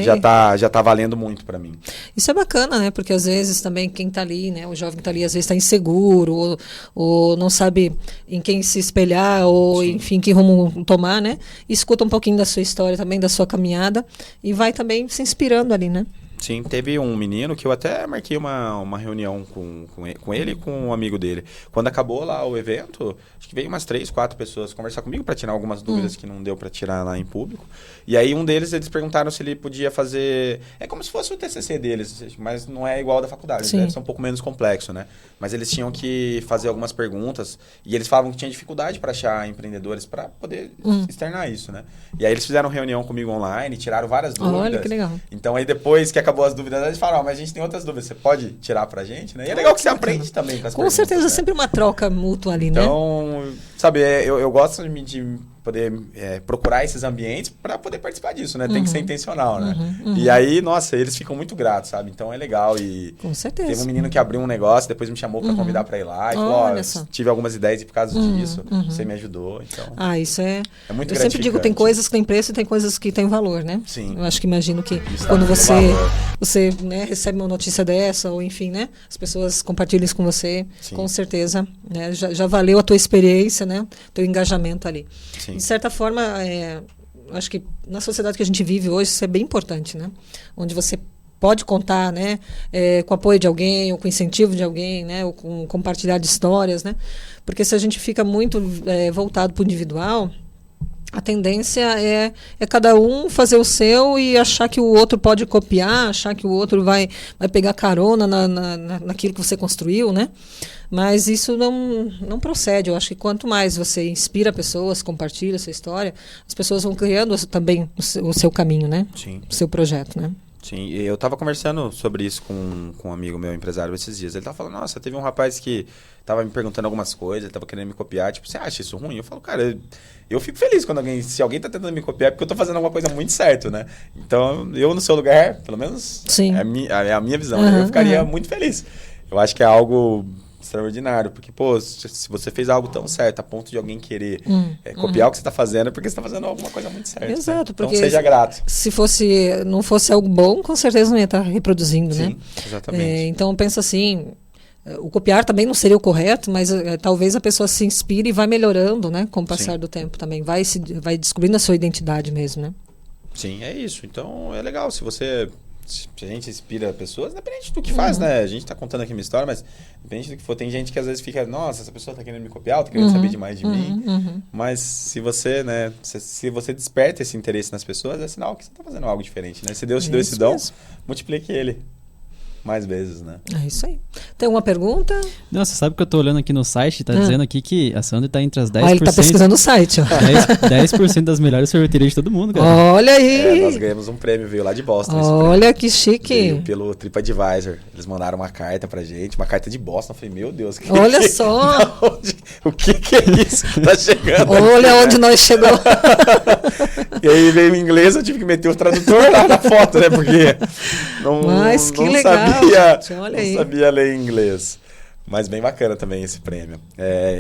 já tá valendo muito para mim. Isso é bacana, né? Porque às vezes também quem tá ali, né? O jovem que tá ali, às vezes está inseguro, ou não sabe em quem se espelhar, ou enfim, que rumo tomar, né? E escuta um pouquinho da sua história também, da sua caminhada, e vai também se inspirando ali, né? Sim, teve um menino que eu até marquei uma reunião com ele e com um amigo dele. Quando acabou lá o evento, acho que veio umas 3, 4 pessoas conversar comigo para tirar algumas dúvidas que não deu para tirar lá em público. E aí eles perguntaram se ele podia fazer... É como se fosse o TCC deles, mas não é igual ao da faculdade. Deve ser um pouco menos complexo, né? Mas eles tinham que fazer algumas perguntas e eles falavam que tinha dificuldade para achar empreendedores para poder externar isso, né? E aí eles fizeram reunião comigo online, tiraram várias dúvidas. Olha, que legal. Então aí depois que acabou as dúvidas, eles falaram, mas a gente tem outras dúvidas, você pode tirar pra gente, né? E é legal que você aprende também com as perguntas. Com certeza, né? sempre uma troca mútua ali, né? Então, sabe, eu gosto de poder procurar esses ambientes para poder participar disso, né? Tem que ser intencional, né? E aí, nossa, eles ficam muito gratos, sabe? Então é legal e... Com certeza. Teve um menino que abriu um negócio, depois me chamou para convidar para ir lá e falou, tive algumas ideias e por causa disso, você me ajudou, então... Isso é muito eu sempre digo, tem coisas que têm preço e tem coisas que têm valor, né? Sim. Eu acho que imagino que quando você né, recebe uma notícia dessa, ou enfim, né? As pessoas compartilham isso com você, com certeza, né? Já valeu a tua experiência, né? Teu engajamento ali. Sim. De certa forma, acho que na sociedade que a gente vive hoje, isso é bem importante, né? Onde você pode contar, né, com o apoio de alguém, ou com o incentivo de alguém, né, ou com compartilhar de histórias, né? Porque se a gente fica muito voltado para o individual, a tendência é cada um fazer o seu e achar que o outro pode copiar, achar que o outro vai pegar carona naquilo que você construiu, né? Mas isso não procede. Eu acho que quanto mais você inspira pessoas, compartilha a sua história, as pessoas vão criando também o seu caminho, né? Sim. O seu projeto, né? Sim, eu tava conversando sobre isso com um amigo meu, empresário, esses dias. Ele tava falando, nossa, teve um rapaz que tava me perguntando algumas coisas, ele tava querendo me copiar. Tipo, você acha isso ruim? Eu falo, cara, eu fico feliz quando se alguém tá tentando me copiar, porque eu tô fazendo alguma coisa muito certa, né? Então, eu no seu lugar, pelo menos, é a minha visão, né? Eu ficaria muito feliz. Eu acho que é algo extraordinário, porque, pô, se você fez algo tão certo a ponto de alguém querer copiar o que você está fazendo, é porque você está fazendo alguma coisa muito certa. Exato, né? porque então seja grato. Se não fosse algo bom, com certeza não ia estar reproduzindo, né? Sim, exatamente. Então, pensa assim, o copiar também não seria o correto, mas talvez a pessoa se inspire e vai melhorando, né? Com o passar do tempo também, vai descobrindo a sua identidade mesmo, né? Sim, é isso. Então, é legal, se a gente inspira pessoas, independente do que faz, né? A gente tá contando aqui uma história, mas independente do que for, tem gente que às vezes fica, nossa, essa pessoa tá querendo me copiar, tá querendo saber demais de mim. Mas se você, né, se você desperta esse interesse nas pessoas, é sinal que você tá fazendo algo diferente, né? Se Deus te deu esse dom, multiplique ele mais vezes, né? É isso aí. Tem uma pergunta? Não, você sabe que eu tô olhando aqui no site, tá dizendo aqui que a Sandra tá entre as 10%. Ele tá pesquisando o site, ó. 10% das melhores sorveterias de todo mundo, cara. Olha aí! Nós ganhamos um prêmio, veio lá de Boston. Olha que chique! Veio pelo TripAdvisor. Eles mandaram uma carta pra gente, uma carta de Boston. Eu falei, meu Deus. Olha só! O que é isso? Tá chegando. Olha onde nós chegamos. E aí veio em inglês, eu tive que meter o tradutor lá na foto, né? Porque Mas que legal! Não sabia ler inglês. Mas bem bacana também esse prêmio.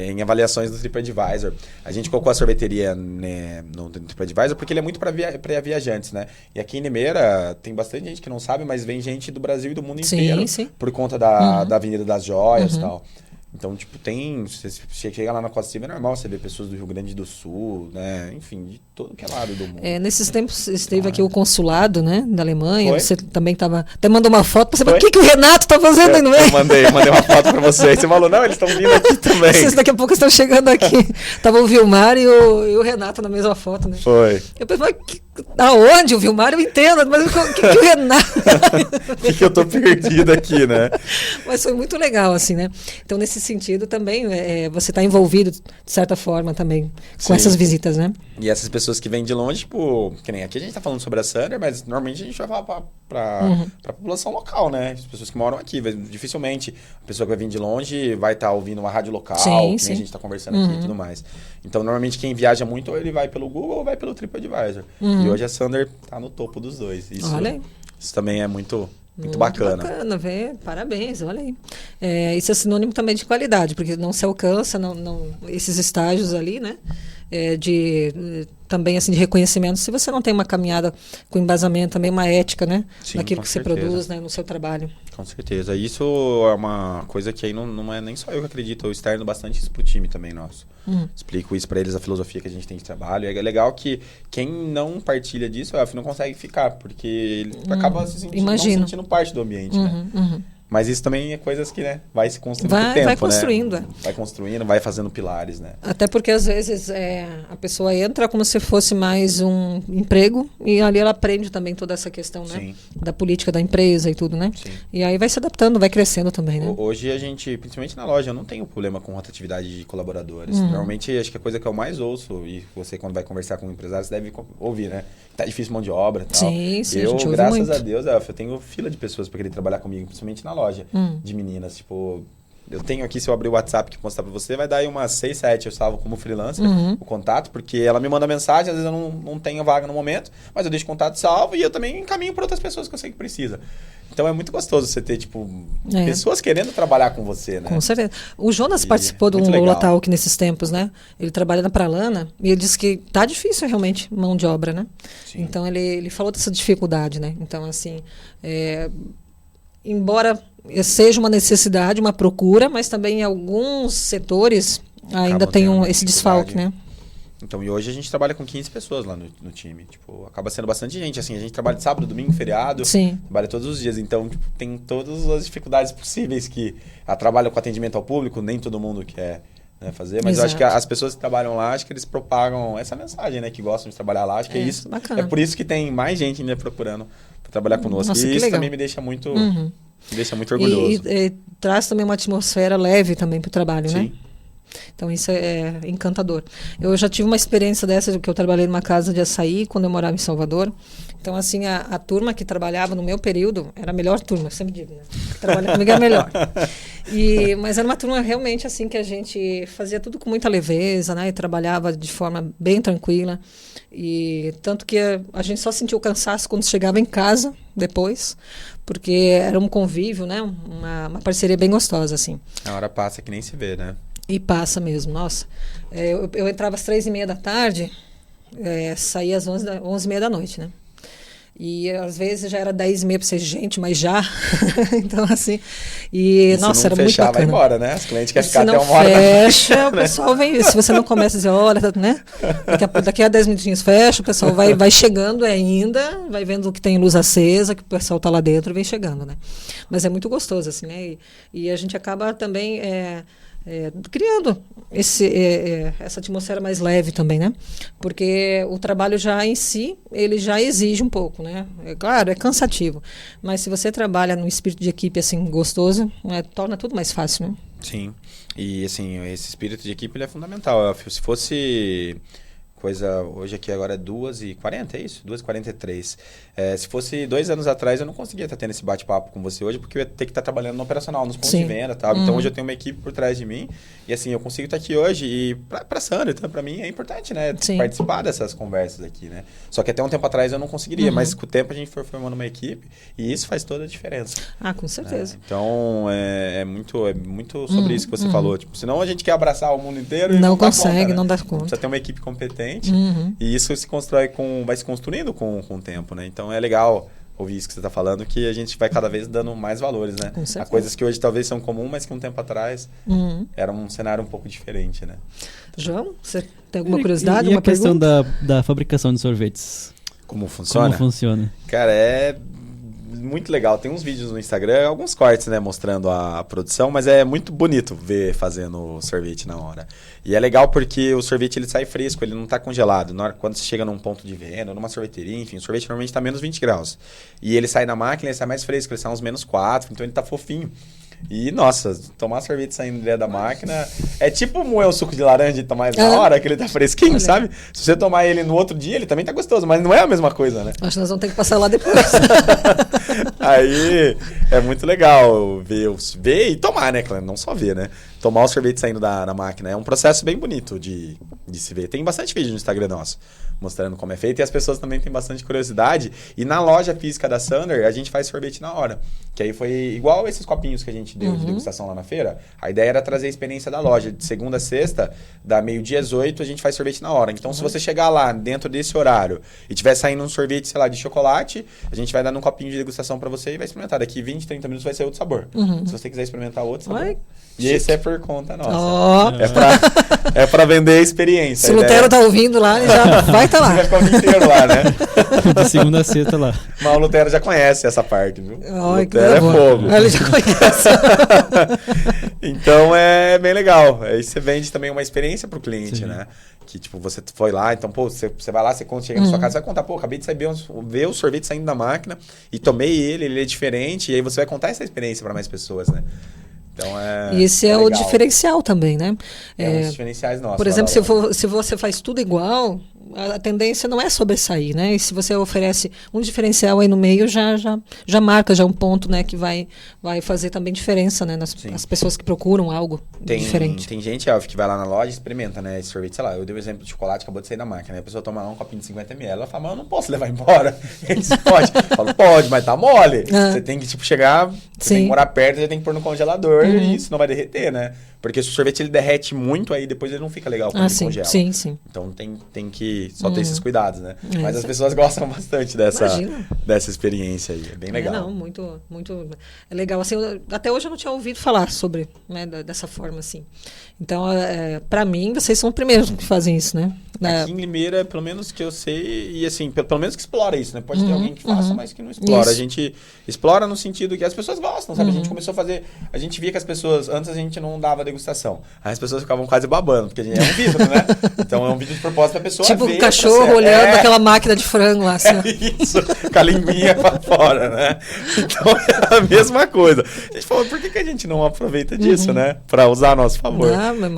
Em avaliações do TripAdvisor, a gente colocou a sorveteria, né, no TripAdvisor porque ele é muito para viajantes, né? E aqui em Limeira tem bastante gente que não sabe, mas vem gente do Brasil e do mundo inteiro por conta da Avenida das Joias e tal. Então, tipo, você chega lá na Costa Silva, é normal você ver pessoas do Rio Grande do Sul, né? Enfim, de todo que é lado do mundo. Nesses tempos esteve aqui o consulado, né, da Alemanha. Foi? Você também até mandou uma foto para saber o que o Renato tá fazendo aí no meio. Eu mandei uma foto para você. Aí você falou, não, eles estão vindo aqui também. Vocês daqui a pouco estão chegando aqui. Tava o Vilmar e o Renato na mesma foto, né? Foi. Eu pensei, aonde o Vilmar? Eu entendo, mas o que o Renato... O que eu tô perdido aqui, né? Mas foi muito legal, assim, né? Então, nesse sentido, também, você está envolvido, de certa forma, também, com Sim. essas visitas, né? E essas pessoas que vêm de longe, tipo, que nem aqui a gente tá falando sobre a Sander, mas normalmente a gente vai falar pra população local, né? As pessoas que moram aqui. Dificilmente a pessoa que vai vir de longe vai estar ouvindo uma rádio local, sim, que nem a gente tá conversando aqui e tudo mais. Então, normalmente quem viaja muito, ou ele vai pelo Google ou vai pelo TripAdvisor. E hoje a Sander tá no topo dos dois. Olha aí. Isso também é muito bacana. Muito bacana, parabéns, olha aí. Isso é sinônimo também de qualidade, porque não se alcança esses estágios ali, né? Também assim, de reconhecimento, se você não tem uma caminhada com embasamento, também uma ética, né? Sim, naquilo que certeza. Você produz, né? No seu trabalho. Com certeza. Isso é uma coisa que aí não é nem só eu que acredito, eu externo bastante isso pro time também nosso. Explico isso para eles, a filosofia que a gente tem de trabalho. E é legal que quem não partilha disso, não consegue ficar, porque ele acaba não se sentindo parte do ambiente, né? Mas isso também é coisas que, né, vai se construindo com o tempo, vai construindo, né? Vai construindo, vai fazendo pilares, né? Até porque, às vezes, a pessoa entra como se fosse mais um emprego e ali ela aprende também toda essa questão, né? Sim. Da política da empresa e tudo, né? Sim. E aí vai se adaptando, vai crescendo também, né? Hoje a gente, principalmente na loja, eu não tenho problema com rotatividade de colaboradores. Normalmente, acho que a coisa que eu mais ouço, e você quando vai conversar com empresários deve ouvir, né? Tá difícil mão de obra e tal. Sim, a gente ouve graças muito. A Deus, eu tenho fila de pessoas para querer trabalhar comigo, principalmente na loja, de meninas, tipo... Eu tenho aqui, se eu abrir o WhatsApp que mostrar para você, vai dar aí umas 6, 7, eu salvo como freelancer o contato, porque ela me manda mensagem, às vezes eu não tenho vaga no momento, mas eu deixo o contato salvo e eu também encaminho para outras pessoas que eu sei que precisa. Então é muito gostoso você ter, tipo, pessoas querendo trabalhar com você, né? Com certeza. O Jonas participou do Lula Talk nesses tempos, né? Ele trabalha na Pralana e ele disse que tá difícil realmente mão de obra, né? Sim. Então ele falou dessa dificuldade, né? Então, assim, embora seja uma necessidade, uma procura, mas também em alguns setores ainda tem esse desfalque, né? Então, e hoje a gente trabalha com 15 pessoas lá no time. Tipo, acaba sendo bastante gente. Assim, a gente trabalha de sábado, domingo, feriado. Sim. Trabalha todos os dias. Então, tipo, tem todas as dificuldades possíveis que trabalha com atendimento ao público. Nem todo mundo quer, né, fazer. Mas eu acho que as pessoas que trabalham lá, acho que eles propagam essa mensagem, né? Que gostam de trabalhar lá. Acho que é isso. Bacana. É por isso que tem mais gente ainda procurando para trabalhar conosco. Nossa, e isso legal. também me deixa muito... Me deixa muito orgulhoso. E traz também uma atmosfera leve também para o trabalho, Sim. né? Então isso é encantador. Eu já tive uma experiência dessa, que eu trabalhei numa casa de açaí quando eu morava em Salvador. Então, assim, a turma que trabalhava no meu período era a melhor turma, eu sempre digo, né? Trabalhar comigo é a melhor. Mas era uma turma realmente assim que a gente fazia tudo com muita leveza, né? E trabalhava de forma bem tranquila. E tanto que a gente só sentiu cansaço quando chegava em casa depois, porque era um convívio, né? Uma parceria bem gostosa, assim. A hora passa que nem se vê, né? E passa mesmo, nossa. Eu entrava às 3h30 da tarde, saía às 11h30 da noite, né? E às vezes já era 10h30 para ser gente, mas já. Então, assim. E nossa, era muito bacana. Vai embora, né? Os clientes querem ficar até uma hora. Fecha, o pessoal vem. Se você não começa a dizer, olha, né? Daqui a 10 minutinhos fecha, o pessoal vai chegando ainda, vai vendo que tem luz acesa, que o pessoal está lá dentro e vem chegando, né? Mas é muito gostoso, assim, né? E a gente acaba também. Criando essa atmosfera mais leve também, né? Porque o trabalho já em si, ele já exige um pouco, né? Claro, é cansativo, mas se você trabalha num espírito de equipe assim gostoso, torna tudo mais fácil, né? Sim, e assim, esse espírito de equipe ele é fundamental. Se fosse coisa, hoje aqui agora é 2h40, é isso? 2h43. Se fosse 2 anos atrás, eu não conseguia estar tendo esse bate-papo com você hoje, porque eu ia ter que estar trabalhando no operacional, nos pontos de venda, tá? Então hoje eu tenho uma equipe por trás de mim, e assim, eu consigo estar aqui hoje, e pra Sandra, então pra mim é importante, né? Sim. Participar dessas conversas aqui, né? Só que até um tempo atrás eu não conseguiria, mas com o tempo a gente foi formando uma equipe, e isso faz toda a diferença. Com certeza. Então, é muito sobre isso que você falou. Tipo, senão a gente quer abraçar o mundo inteiro e não dá consegue, conta, né? não dá conta. Precisa ter uma equipe competente, e isso se constrói vai se construindo com o tempo, né? Então é legal ouvir isso que você está falando, que a gente vai cada vez dando mais valores, né? Com certeza. A coisas que hoje talvez são comuns, mas que um tempo atrás era um cenário um pouco diferente, né? João, você tem alguma curiosidade, e uma a questão pergunta? da fabricação de sorvetes? Como funciona? Como funciona? Cara, é muito legal. Tem uns vídeos no Instagram, alguns cortes, né, mostrando a produção, mas é muito bonito ver fazendo sorvete na hora. E é legal porque o sorvete ele sai fresco, ele não está congelado. Na hora, quando você chega num ponto de venda, numa sorveteria, enfim, o sorvete normalmente está menos 20 graus. E ele sai na máquina, ele sai mais fresco, ele sai uns menos 4, então ele tá fofinho. E, nossa, tomar sorvete saindo direto da máquina é tipo moer um suco de laranja e tomar ele na hora, que ele tá fresquinho, sabe? Se você tomar ele no outro dia, ele também tá gostoso, mas não é a mesma coisa, né? Acho que nós vamos ter que passar lá depois. Aí é muito legal ver e tomar, né, Clã? Não só ver, né? Tomar o sorvete saindo da máquina. É um processo bem bonito de se ver. Tem bastante vídeo no Instagram nosso mostrando como é feito e as pessoas também têm bastante curiosidade. E na loja física da Sander, a gente faz sorvete na hora. Que aí foi igual esses copinhos que a gente deu de degustação lá na feira. A ideia era trazer a experiência da loja. De segunda a sexta, da meio-dia às 8, a gente faz sorvete na hora. Então, se você chegar lá dentro desse horário e tiver saindo um sorvete, sei lá, de chocolate, a gente vai dar um copinho de degustação pra você e vai experimentar. Daqui 20, 30 minutos vai ser outro sabor. Se você quiser experimentar outro sabor. Ai, e esse é por conta nossa. Oh. É pra vender a experiência. Se o Lutero tá ouvindo lá, ele já vai estar lá. Você vai ficar o dia inteiro lá, né? De segunda a sexta lá. Mas o Lutero já conhece essa parte, viu? Ai, Lutero é fogo. Ele já conhece. Então é bem legal. Aí você vende também uma experiência pro cliente, Sim. né? Que tipo, você foi lá, então, pô, você vai lá, você chega na sua casa, você vai contar, pô, acabei de ver o sorvete saindo da máquina e tomei ele é diferente, e aí você vai contar essa experiência para mais pessoas, né? Então E esse é legal. o diferencial também, né? É um dos diferenciais nossos. Por exemplo, se você faz tudo igual, a tendência não é sobressair, né? E se você oferece um diferencial aí no meio, já marca já um ponto, né, que vai fazer também diferença, né, nas pessoas que procuram algo diferente. Tem gente, Elf, que vai lá na loja e experimenta, né, esse sorvete, sei lá, eu dei o exemplo de chocolate, acabou de sair da máquina, né? A pessoa toma lá um copinho de 50 ml, ela fala, mas eu não posso levar embora. Você pode? Eu falo, pode, mas tá mole. Você tem que, tipo, chegar, você tem que morar perto, você tem que pôr no congelador e isso não vai derreter, né? Porque se o sorvete ele derrete muito, aí depois ele não fica legal quando ele congela. Sim. Então tem que só ter esses cuidados, né? Mas as pessoas gostam bastante dessa experiência aí. É bem legal. Muito, muito é legal. Assim, até hoje eu não tinha ouvido falar sobre, né, dessa forma assim. Então, para mim, vocês são os primeiros que fazem isso, né? Aqui em Limeira, pelo menos que eu sei, e assim, pelo menos que explora isso, né? Pode ter alguém que faça, mas que não explora. Isso. A gente explora no sentido que as pessoas gostam, sabe? A gente começou a fazer... A gente via que as pessoas... Antes a gente não dava degustação. Aí as pessoas ficavam quase babando, porque a gente é um vidro, né? Então é um vidro de propósito pra pessoa tipo ver. Tipo um cachorro olhando aquela máquina de frango lá. Assim. Isso, com a linguinha pra fora, né? Então é a mesma coisa. A gente falou, por que a gente não aproveita disso, né? Pra usar a nosso favor.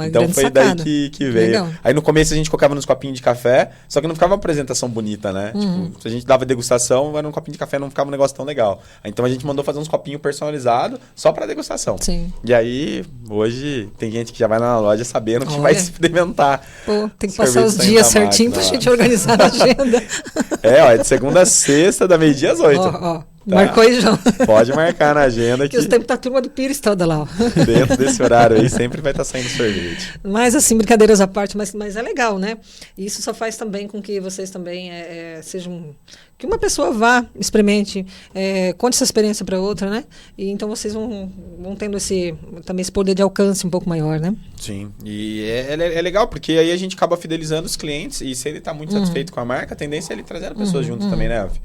Então foi sacada. daí que veio. Legal. Aí no começo a gente colocava nos copinhos de café, só que não ficava uma apresentação bonita, né? Tipo, se a gente dava degustação, era um copinho de café, não ficava um negócio tão legal. Então a gente mandou fazer uns copinhos personalizados só pra degustação. Sim. E aí, hoje, tem gente que já vai na loja sabendo que vai experimentar. Pô, tem que passar os dias certinho pra gente organizar a agenda. É de segunda a sexta, da meio-dia às 8. Tá. Marcou aí, João. Pode marcar na agenda. Que os tempos da turma do Pires toda lá. Dentro desse horário aí sempre vai estar saindo sorvete. Mas assim, brincadeiras à parte, mas é legal, né? E isso só faz também com que vocês também sejam... Que uma pessoa vá, experimente, conte essa experiência para outra, né? E então vocês vão tendo também esse poder de alcance um pouco maior, né? Sim, e é legal, porque aí a gente acaba fidelizando os clientes e se ele está muito satisfeito com a marca, a tendência é ele trazendo pessoas junto também, né, Elf?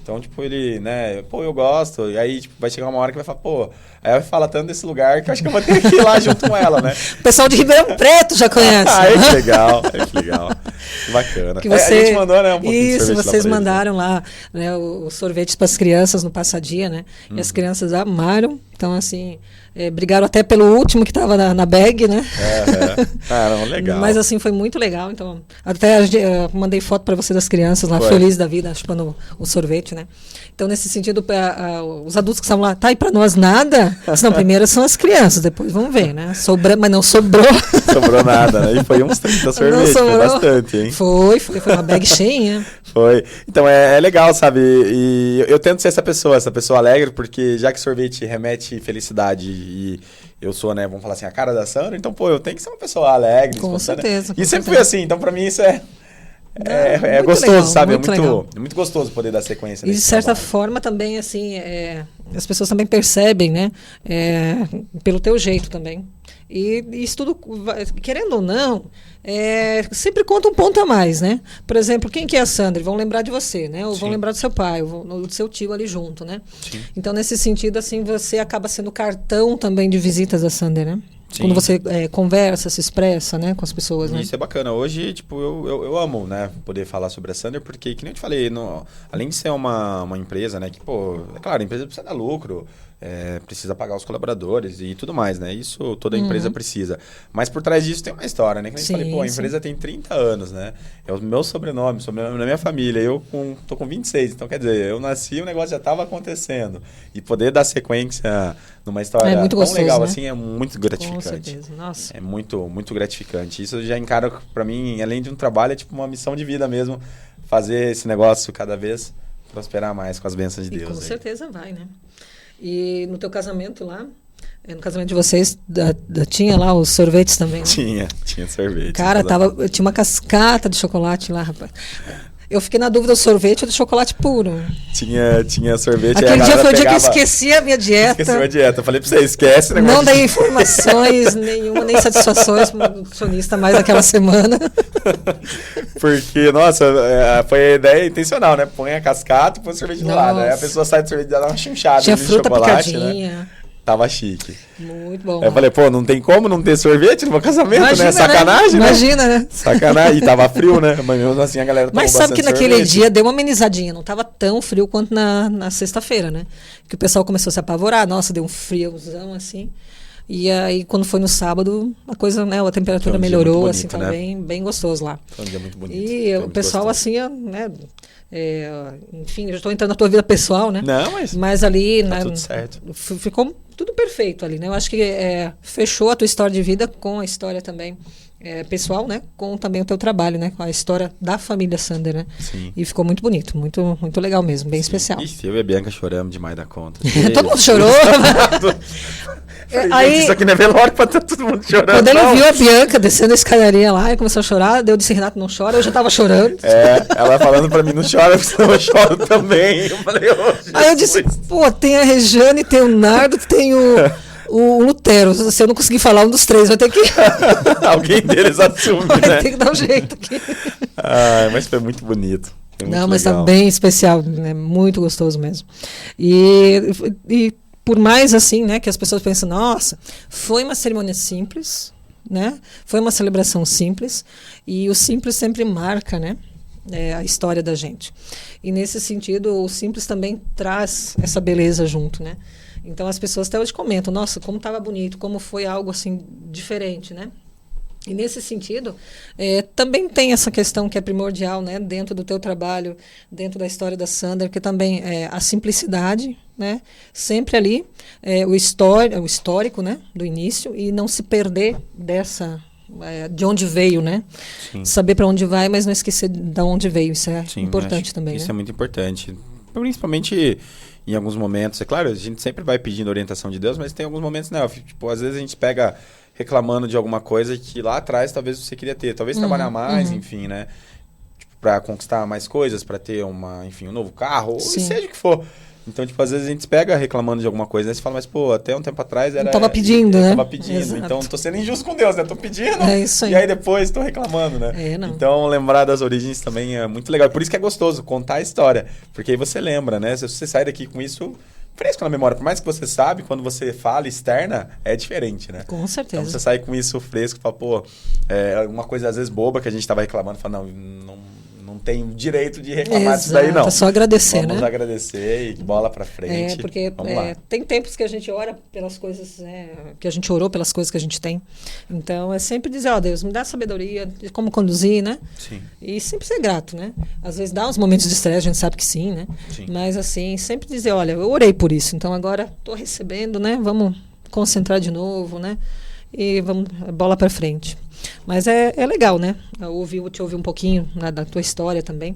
Então, tipo, ele, né, pô, eu gosto. E aí, tipo, vai chegar uma hora que vai falar, pô, aí ela fala tanto desse lugar que eu acho que eu vou ter que ir lá junto com ela, né? O pessoal de Ribeirão Preto já conhece. Que legal, que legal. Que bacana. Que você... a gente mandou, né, um pouquinho de sorvete. Isso, vocês mandaram lá, né, os sorvetes para as crianças no Passadia, né? E as crianças amaram. Então, assim, brigaram até pelo último que estava na bag, né? Não, legal. Mas, assim, foi muito legal. Então, até mandei foto para você das crianças lá, felizes da vida, chupando o sorvete, né? Então, nesse sentido, os adultos que estavam lá, tá, e para nós nada? Não, primeiro são as crianças, depois vamos ver, né? Mas não sobrou. Sobrou nada, né? E foi uns 30 sorvetes, foi bastante, hein? Foi uma bag cheinha. Foi. Então, é legal, sabe? E eu tento ser essa pessoa alegre, porque já que sorvete remete felicidade e eu sou, né, vamos falar assim, a cara da Sandra, então, pô, eu tenho que ser uma pessoa alegre. Com certeza. E sempre fui assim, então pra mim isso É gostoso, legal, sabe? muito legal. É muito gostoso poder dar sequência E de nesse certa trabalho. forma também, assim, as pessoas também percebem, né? Pelo teu jeito também. E isso tudo, querendo ou não, sempre conta um ponto a mais, né? Por exemplo, quem que é a Sandra? Vão lembrar de você, né? Ou vão Sim. lembrar do seu pai, ou do seu tio ali junto, né? Sim. Então, nesse sentido, assim, você acaba sendo cartão também de visitas da Sandra, né? Sim. Quando você conversa, se expressa, né, com as pessoas, né? Isso é bacana. Hoje, tipo, eu amo, né, poder falar sobre a Sander, porque, que nem eu te falei, além de ser uma empresa, né, que, pô, é claro, a empresa precisa dar lucro, precisa pagar os colaboradores e tudo mais, né? Isso toda empresa precisa. Mas por trás disso tem uma história, né? Que nem eu falei, pô, a empresa tem 30 anos, né? É o meu sobrenome da minha família. Eu tô com 26, então quer dizer, eu nasci e o negócio já estava acontecendo. E poder dar sequência numa história muito tão gostoso, legal né? assim é muito gratificante. Com certeza, nossa. É muito, muito gratificante. Isso eu já encaro pra mim, além de um trabalho, é tipo uma missão de vida mesmo. Fazer esse negócio cada vez prosperar mais com as bênçãos de Deus. Com aí. certeza vai, né? E no teu casamento lá, no casamento de vocês, tinha lá os sorvetes também, né? Tinha sorvete. Cara, tinha uma cascata de chocolate lá, rapaz. Eu fiquei na dúvida do sorvete ou do chocolate puro. Tinha sorvete. Aquele dia foi o dia que eu esqueci a minha dieta. Esqueci a dieta. Eu falei pra você, esquece o negócio. Não dei informações nenhuma, nem satisfações pro nutricionista mais naquela semana. Porque, nossa, foi a ideia intencional, né? Põe a cascata e põe o sorvete do lado. Aí a pessoa sai do sorvete e dá uma chinchada. Tinha de fruta chocolate, picadinha. né? Tava chique. Muito bom. Aí eu falei, pô, não tem como não ter sorvete no meu casamento, Imagina, né? Sacanagem, né? Imagina, né? Sacanagem. E tava frio, né? Mas mesmo assim a galera tomou Mas sabe que bastante naquele sorvete. dia deu uma amenizadinha, não estava tão frio quanto na sexta-feira, né? Que o pessoal começou a se apavorar, nossa, deu um friozão assim. E aí quando foi no sábado, a coisa, né, a temperatura Foi um dia melhorou, muito bonito, assim, tava né? bem gostoso lá. Foi um dia muito bonito. E Foi o muito pessoal gostoso. assim, né, enfim, eu já estou entrando na tua vida pessoal, né? Não, Mas ali, tá né, tudo certo. ficou tudo perfeito ali, né? Eu acho que fechou a tua história de vida com a história também pessoal, né? Com também o teu trabalho, né? Com a história da família Sander, né? Sim. E ficou muito bonito, muito, muito legal mesmo, bem especial. Ixi, eu e a Bianca choramos demais da conta. Todo mundo chorou. Falei, Aí- gente, isso aqui não é velório pra tá todo mundo chorando. Quando ele não. viu a Bianca descendo a escadaria lá e começou a chorar, eu disse, Renato, não chora, eu já tava chorando. Ela falando pra mim, não chora, porque senão eu choro também. Eu falei, Aí eu disse, pô, tem a Rejane, tem o Nardo, tem o Lutero. Se eu não conseguir falar um dos três, vai ter que, alguém deles assume, vai né? ter que dar um jeito aqui. Mas foi muito bonito. Foi muito Não, mas tá legal. bem especial, né? Muito gostoso mesmo. E por mais assim, né, que as pessoas pensam, nossa, foi uma cerimônia simples, né? Foi uma celebração simples e o simples sempre marca, né? A história da gente. E nesse sentido, o simples também traz essa beleza junto, né? Então as pessoas até hoje comentam, nossa, como estava bonito, como foi algo assim diferente, né? E nesse sentido, também tem essa questão que é primordial, né, dentro do teu trabalho, dentro da história da Sander, que também é a simplicidade, né, sempre ali, o histórico, né, do início, e não se perder dessa, de onde veio, né? Sim. Saber para onde vai, mas não esquecer de onde veio, isso é Sim, importante acho também, Isso né? é muito importante. Principalmente em alguns momentos. É claro, a gente sempre vai pedindo orientação de Deus, mas tem alguns momentos, né? Tipo, às vezes a gente pega reclamando de alguma coisa que lá atrás talvez você queria ter. Talvez trabalhar mais, enfim, né? Tipo, pra conquistar mais coisas, pra ter um novo carro, ou Sim. seja o que for. Então, tipo, às vezes a gente pega reclamando de alguma coisa, né? Você fala, mas, pô, até um tempo atrás era... Eu tava pedindo, eu né? Tava pedindo. Exato. Então, tô sendo injusto com Deus, né? Tô pedindo, É isso aí. e aí depois tô reclamando, né? Não. Então, lembrar das origens também é muito legal. Por isso que é gostoso contar a história. Porque aí você lembra, né? Se você sai daqui com isso fresco na memória, por mais que você sabe, quando você fala externa, é diferente, né? Com certeza. Então, você sai com isso fresco e fala, pô, uma coisa às vezes boba que a gente tava reclamando, fala, não tem direito de reclamar disso daí, não. É só agradecer, Vamos né? agradecer e bola pra frente. Porque Vamos lá. tem tempos que a gente ora pelas coisas, que a gente orou pelas coisas que a gente tem. Então, é sempre dizer, ó, Deus, me dá sabedoria de como conduzir, né? Sim. E sempre ser grato, né? Às vezes dá uns momentos de estresse, a gente sabe que sim, né? Sim. Mas, assim, sempre dizer, olha, eu orei por isso, então agora estou recebendo, né? Vamos concentrar de novo, né? E vamos, bola para frente. Mas é legal, né? Te ouvir um pouquinho, né, da tua história também.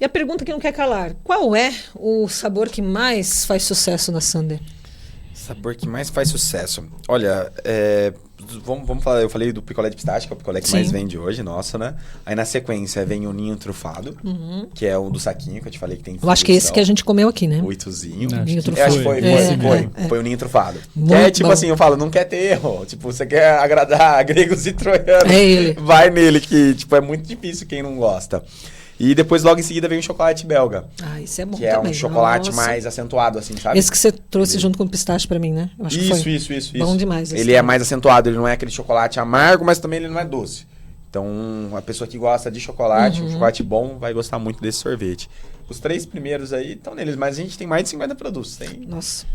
E a pergunta que não quer calar, qual é o sabor que mais faz sucesso na Sander? Sabor que mais faz sucesso. Olha, vamos falar, eu falei do picolé de pistache, que é o picolé que mais vende hoje, nossa, né? Aí na sequência vem o ninho trufado, que é o do saquinho, que eu te falei que tem. Eu acho que esse que a gente comeu aqui, né? O itozinho. Ninho trufado. Acho que foi o ninho trufado. Que é tipo assim, eu falo, não quer ter erro. Tipo, você quer agradar gregos e troianos. É ele. Vai nele, que tipo, é muito difícil quem não gosta. E depois, logo em seguida, vem o chocolate belga. Ah, isso é bom que também. É um chocolate mais acentuado, assim, sabe? Esse que você trouxe junto com o pistache pra mim, né? Eu acho que foi. Isso. Bom demais. Ele é mais acentuado, ele não é aquele chocolate amargo, mas também ele não é doce. Então, a pessoa que gosta de chocolate, um chocolate bom, vai gostar muito desse sorvete. Os 3 primeiros aí estão neles, mas a gente tem mais de 50 produtos. Tem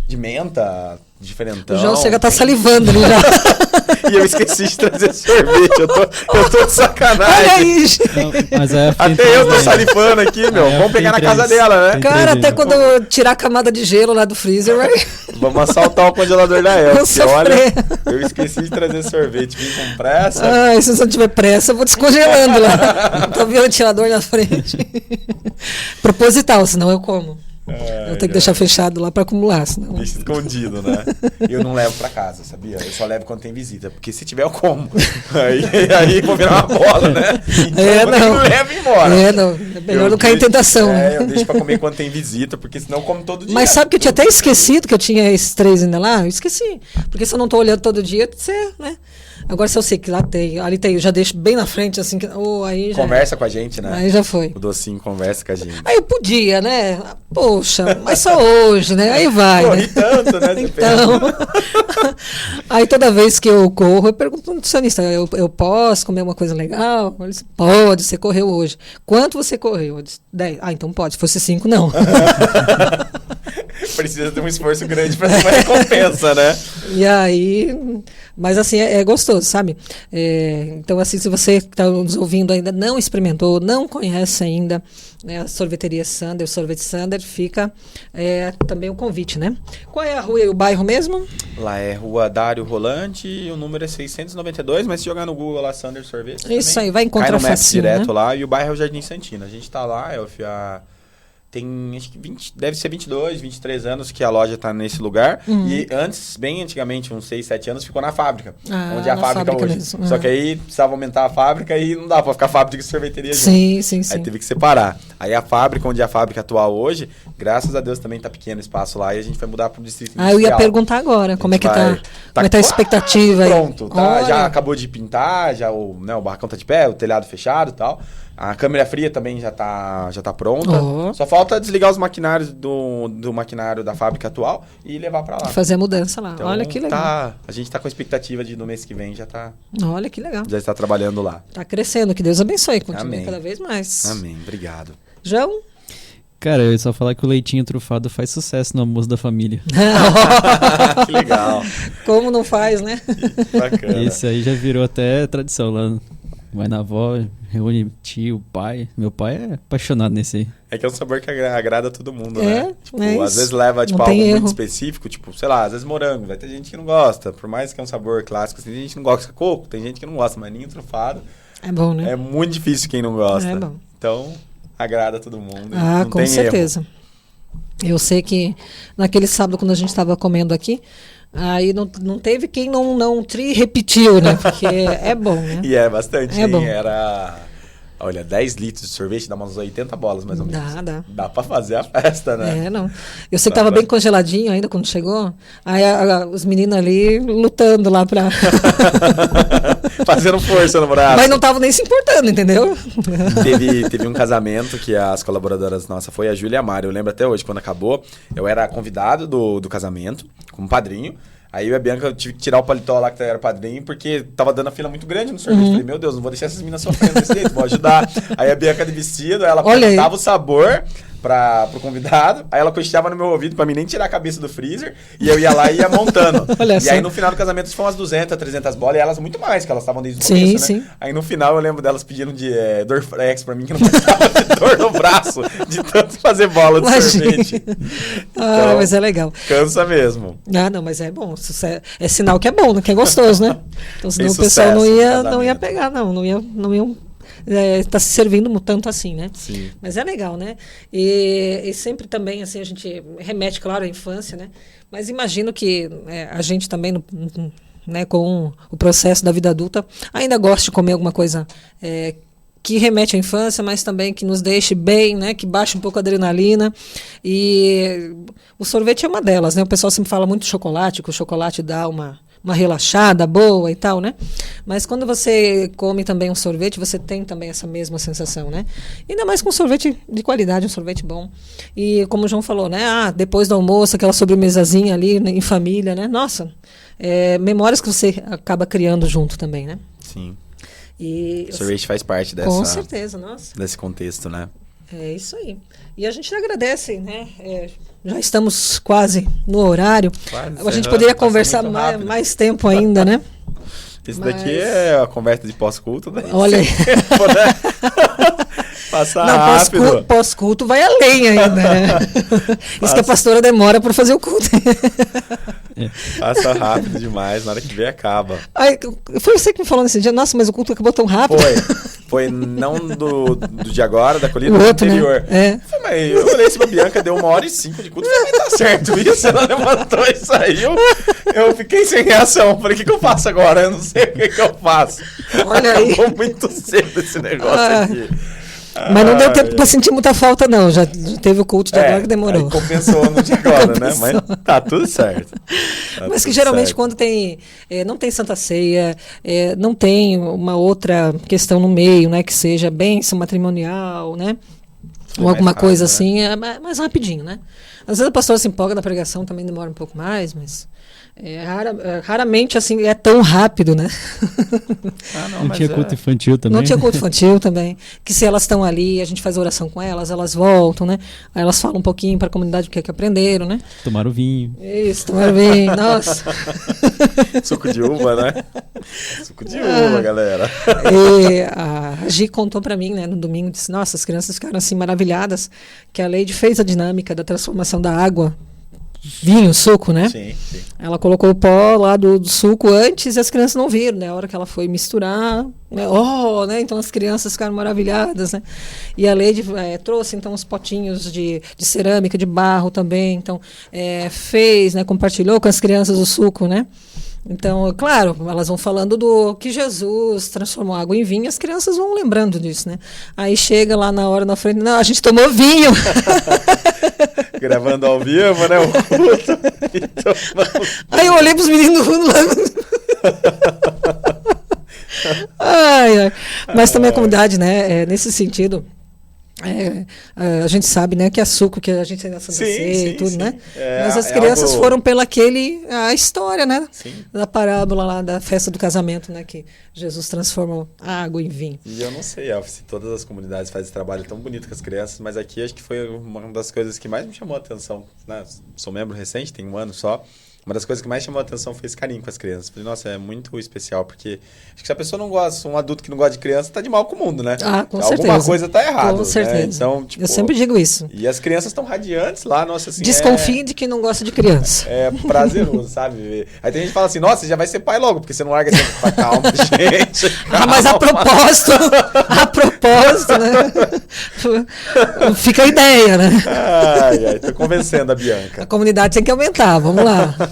de menta, diferentão. O João chega a tá salivando ali já. E eu esqueci de trazer sorvete. Eu tô de sacanagem. Olha aí, gente. Até eu tô salivando aqui, meu. Vamos pegar na casa dela, né? Cara, até quando eu tirar a camada de gelo lá do freezer, vai... Vamos assaltar o congelador da Elke. Olha, eu esqueci de trazer sorvete. Vim com pressa. Ai, se você não tiver pressa, eu vou descongelando lá. Tá vendo o ventilador na frente. Proposital, senão eu como. Eu tenho que deixar fechado lá pra acumular, senão... Deixa escondido, né? Eu não levo pra casa, sabia? Eu só levo quando tem visita, porque se tiver eu como. Aí vou virar uma bola, né? Então eu não levo embora. É melhor não cair em tentação. Né? Eu deixo pra comer quando tem visita, porque senão eu como todo dia. Mas sabe que eu tinha até esquecido que eu tinha esses 3 ainda lá? Eu esqueci. Porque se eu não tô olhando todo dia, você, né? Agora, se eu sei que lá tem, ali tem, eu já deixo bem na frente, assim, aí já... Conversa com a gente, né? Aí já foi. O docinho conversa com a gente. Aí eu podia, né? Poxa, mas só hoje, né? Aí vai, Corri né? tanto, né? Então... Aí toda vez que eu corro, eu pergunto pro nutricionista, eu posso comer uma coisa legal? Ele disse, pode, você correu hoje. Quanto você correu? Eu disse, 10. Ah, então pode. Se fosse 5, não. Precisa de um esforço grande para ter uma recompensa, né? E aí... Mas assim, é gostoso, sabe? Então, assim, se você que está nos ouvindo ainda não experimentou, não conhece ainda, né, a sorveteria Sander, o sorvete Sander, fica também o convite, né? Qual é a rua e o bairro mesmo? Lá é Rua Dário Rolante e o número é 692, mas se jogar no Google lá, Sander Sorvete... Isso também, vai encontrar cai no Maps direto, né? lá, e o bairro é o Jardim Santina. A gente tá lá, Elfie, tem, acho que deve ser 22, 23 anos que a loja tá nesse lugar. E antes, bem antigamente, uns 6, 7 anos, ficou na fábrica. Onde é a fábrica hoje. Mesmo. Só que aí precisava aumentar a fábrica e não dá pra ficar fábrica e sorveteria junto. Sim. Aí teve que separar. Aí a fábrica, onde é a fábrica atual hoje, graças a Deus também tá pequeno o espaço lá e a gente vai mudar pro distrito industrial. Eu ia perguntar agora, como é que tá a expectativa aí? Pronto, tá, já acabou de pintar, já o barracão tá de pé, o telhado fechado e tal. A câmera fria também já tá pronta. Só falta desligar os maquinários do maquinário da fábrica atual e levar para lá. Fazer a mudança lá. Então, olha que legal. A gente tá com a expectativa de no mês que vem já tá... Olha que legal. Já está trabalhando lá. Tá crescendo, que Deus abençoe. Continue cada vez mais. Amém, obrigado. João? Cara, eu ia só falar que o leitinho trufado faz sucesso no almoço da família. Que legal. Como não faz, né? Bacana. Esse aí já virou até tradição lá. Vai na avó, reúne tio, pai. Meu pai é apaixonado nesse aí. É que é um sabor que agrada todo mundo, né? Tipo, às vezes leva tipo, algo muito específico, tipo, sei lá, às vezes morango. Vai ter gente que não gosta. Por mais que é um sabor clássico, tem gente que não gosta de coco, tem gente que não gosta, mas ninho trufado. É bom, né? É muito difícil quem não gosta. É bom. Então, agrada todo mundo. Ah, não com tem certeza. Erro. Eu sei que naquele sábado, quando a gente estava comendo aqui, aí não teve quem não repetiu, né? Porque é bom, né? E é bastante, é bom. Era... Olha, 10 litros de sorvete dá umas 80 bolas, mais ou menos. Dá pra fazer a festa, né? Não. Eu sei que tava bem congeladinho ainda quando chegou. Aí os meninos ali lutando lá pra... Fazendo força no braço. Mas não estavam nem se importando, entendeu? Teve um casamento que as colaboradoras nossas foi a Júlia e a Mari. Eu lembro até hoje, quando acabou, eu era convidado do casamento, como padrinho. Aí eu e a Bianca tive que tirar o paletó lá que era padrinho, porque tava dando a fila muito grande no sorvete. Falei, meu Deus, não vou deixar essas meninas sofrendo desse jeito, vou ajudar. Aí a Bianca de vestido, ela perguntava o sabor pro convidado, aí ela cocheava no meu ouvido pra mim nem tirar a cabeça do freezer, e eu ia lá e ia montando. E aí no final do casamento foi umas 200, 300 bolas, e elas muito mais, que elas estavam desde o começo, né? Aí no final eu lembro delas pedindo de Dorflex pra mim, que não gostava de dor no braço, de tanto fazer bola de sorvete. Então, mas é legal. Cansa mesmo. Não, mas é bom. É sinal que é bom, que é gostoso, né? Então senão o pessoal não ia pegar, não iam está se servindo tanto assim, né? Sim. Mas é legal, né? E sempre também, assim, a gente remete, claro, à infância, né? Mas imagino que a gente também, né, com o processo da vida adulta, ainda gosta de comer alguma coisa que remete à infância, mas também que nos deixe bem, né, que baixe um pouco a adrenalina. E o sorvete é uma delas, né? O pessoal sempre fala muito de chocolate, que o chocolate dá uma relaxada boa e tal, né? Mas quando você come também um sorvete, você tem também essa mesma sensação, né? Ainda mais com um sorvete de qualidade, um sorvete bom. E como o João falou, né? Depois do almoço, aquela sobremesazinha ali, né, em família, né? Nossa, memórias que você acaba criando junto também, né? Sim. E o sorvete faz parte dessa... Com certeza, nossa. Desse contexto, né? É isso aí. E a gente agradece, né? Já estamos quase no horário. A gente poderia conversar mais tempo ainda, né? Isso daqui é a conversa de pós-culto. Olha aí. Passar rápido. Pós-culto vai além ainda, né? Isso que a pastora demora para fazer o culto. Passa rápido demais, na hora que vem acaba. Foi você que me falou nesse dia, nossa, mas o culto acabou tão rápido. Foi não do de agora, da colina, do anterior. Né? Eu olhei assim pra Bianca, deu 1h05 de culto, falei, tá certo isso, ela levantou e saiu. Eu fiquei sem reação, falei, o que eu faço agora? Eu não sei o que eu faço. Olha aí. Acabou muito cedo esse negócio aqui. Mas não deu tempo para sentir muita falta, não. Já teve o culto de agora que demorou. Compensou no de agora, né? Mas tá tudo certo. Mas que geralmente quando tem não tem Santa Ceia, não tem uma outra questão no meio, né? Que seja bênção matrimonial, né? Ou alguma coisa assim, é mais rapidinho, né? Às vezes a pastora se empolga na pregação, também demora um pouco mais, mas raramente assim é tão rápido, né? Não tinha culto infantil também. Não tinha culto infantil também. Que se elas estão ali, a gente faz oração com elas, elas voltam, né? Aí elas falam um pouquinho para a comunidade o que aprenderam, né? Tomaram vinho. Isso, tomaram vinho, nossa. Suco de uva, né? Suco de uva, galera. E a Gi contou para mim, né, no domingo, disse, nossa, as crianças ficaram assim maravilhadas, que a Leide fez a dinâmica da transformação da água vinho, suco, né? Sim. Ela colocou o pó lá do suco antes e as crianças não viram, né? A hora que ela foi misturar, né? Né? Então as crianças ficaram maravilhadas, né? E a Leide trouxe então os potinhos de cerâmica, de barro também, então fez, né? Compartilhou com as crianças o suco, né? Então, claro, elas vão falando do que Jesus transformou água em vinho, as crianças vão lembrando disso, né? Aí chega lá na hora, na frente, não, a gente tomou vinho. Gravando ao vivo, né? Aí eu olhei para os meninos lá. Mas também a comunidade, né? Nesse sentido, a gente sabe, né, que é suco que a gente tem na Santa Ceia e tudo, né? Mas as crianças foram a história, né? Sim. Da parábola lá da festa do casamento, né? Que Jesus transformou a água em vinho. E eu não sei, se todas as comunidades fazem esse trabalho tão bonito com as crianças, mas aqui acho que foi uma das coisas que mais me chamou a atenção, né? Sou membro recente, tem 1 ano só. Uma das coisas que mais chamou a atenção foi esse carinho com as crianças. Falei, nossa, é muito especial, porque acho que se a pessoa não gosta, um adulto que não gosta de criança, tá de mal com o mundo, né? Com certeza. Alguma coisa tá errada. Com certeza. Né? Então, eu sempre digo isso. E as crianças estão radiantes lá, nossa, assim. Desconfie de quem não gosta de criança. É prazeroso, sabe? Aí tem gente que fala assim, nossa, você já vai ser pai logo, porque você não larga assim, calma, gente. Calma. Mas a propósito, né? Fica a ideia, né? Tô convencendo a Bianca. A comunidade tem que aumentar, vamos lá.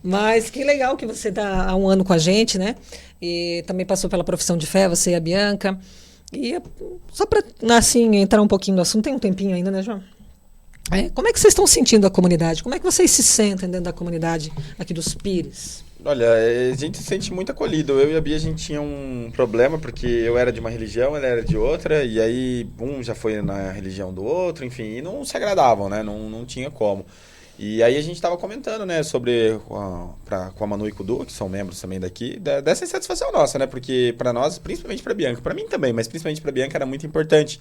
Mas que legal que você está há 1 ano com a gente, né? E também passou pela profissão de fé, você e a Bianca. E só para, assim, entrar um pouquinho no assunto, tem um tempinho ainda, né, João? Como é que vocês estão sentindo a comunidade? Como é que vocês se sentem dentro da comunidade aqui dos Pires? Olha, a gente se sente muito acolhido. Eu e a Bia, a gente tinha um problema, porque eu era de uma religião, ela era de outra, e aí um já foi na religião do outro, enfim, e não se agradavam, né? Não tinha como. E aí a gente estava comentando, né, sobre com a Manu e com o Du, que são membros também daqui, dessa insatisfação nossa, né, porque para nós, principalmente para Bianca, para mim também, mas principalmente para Bianca era muito importante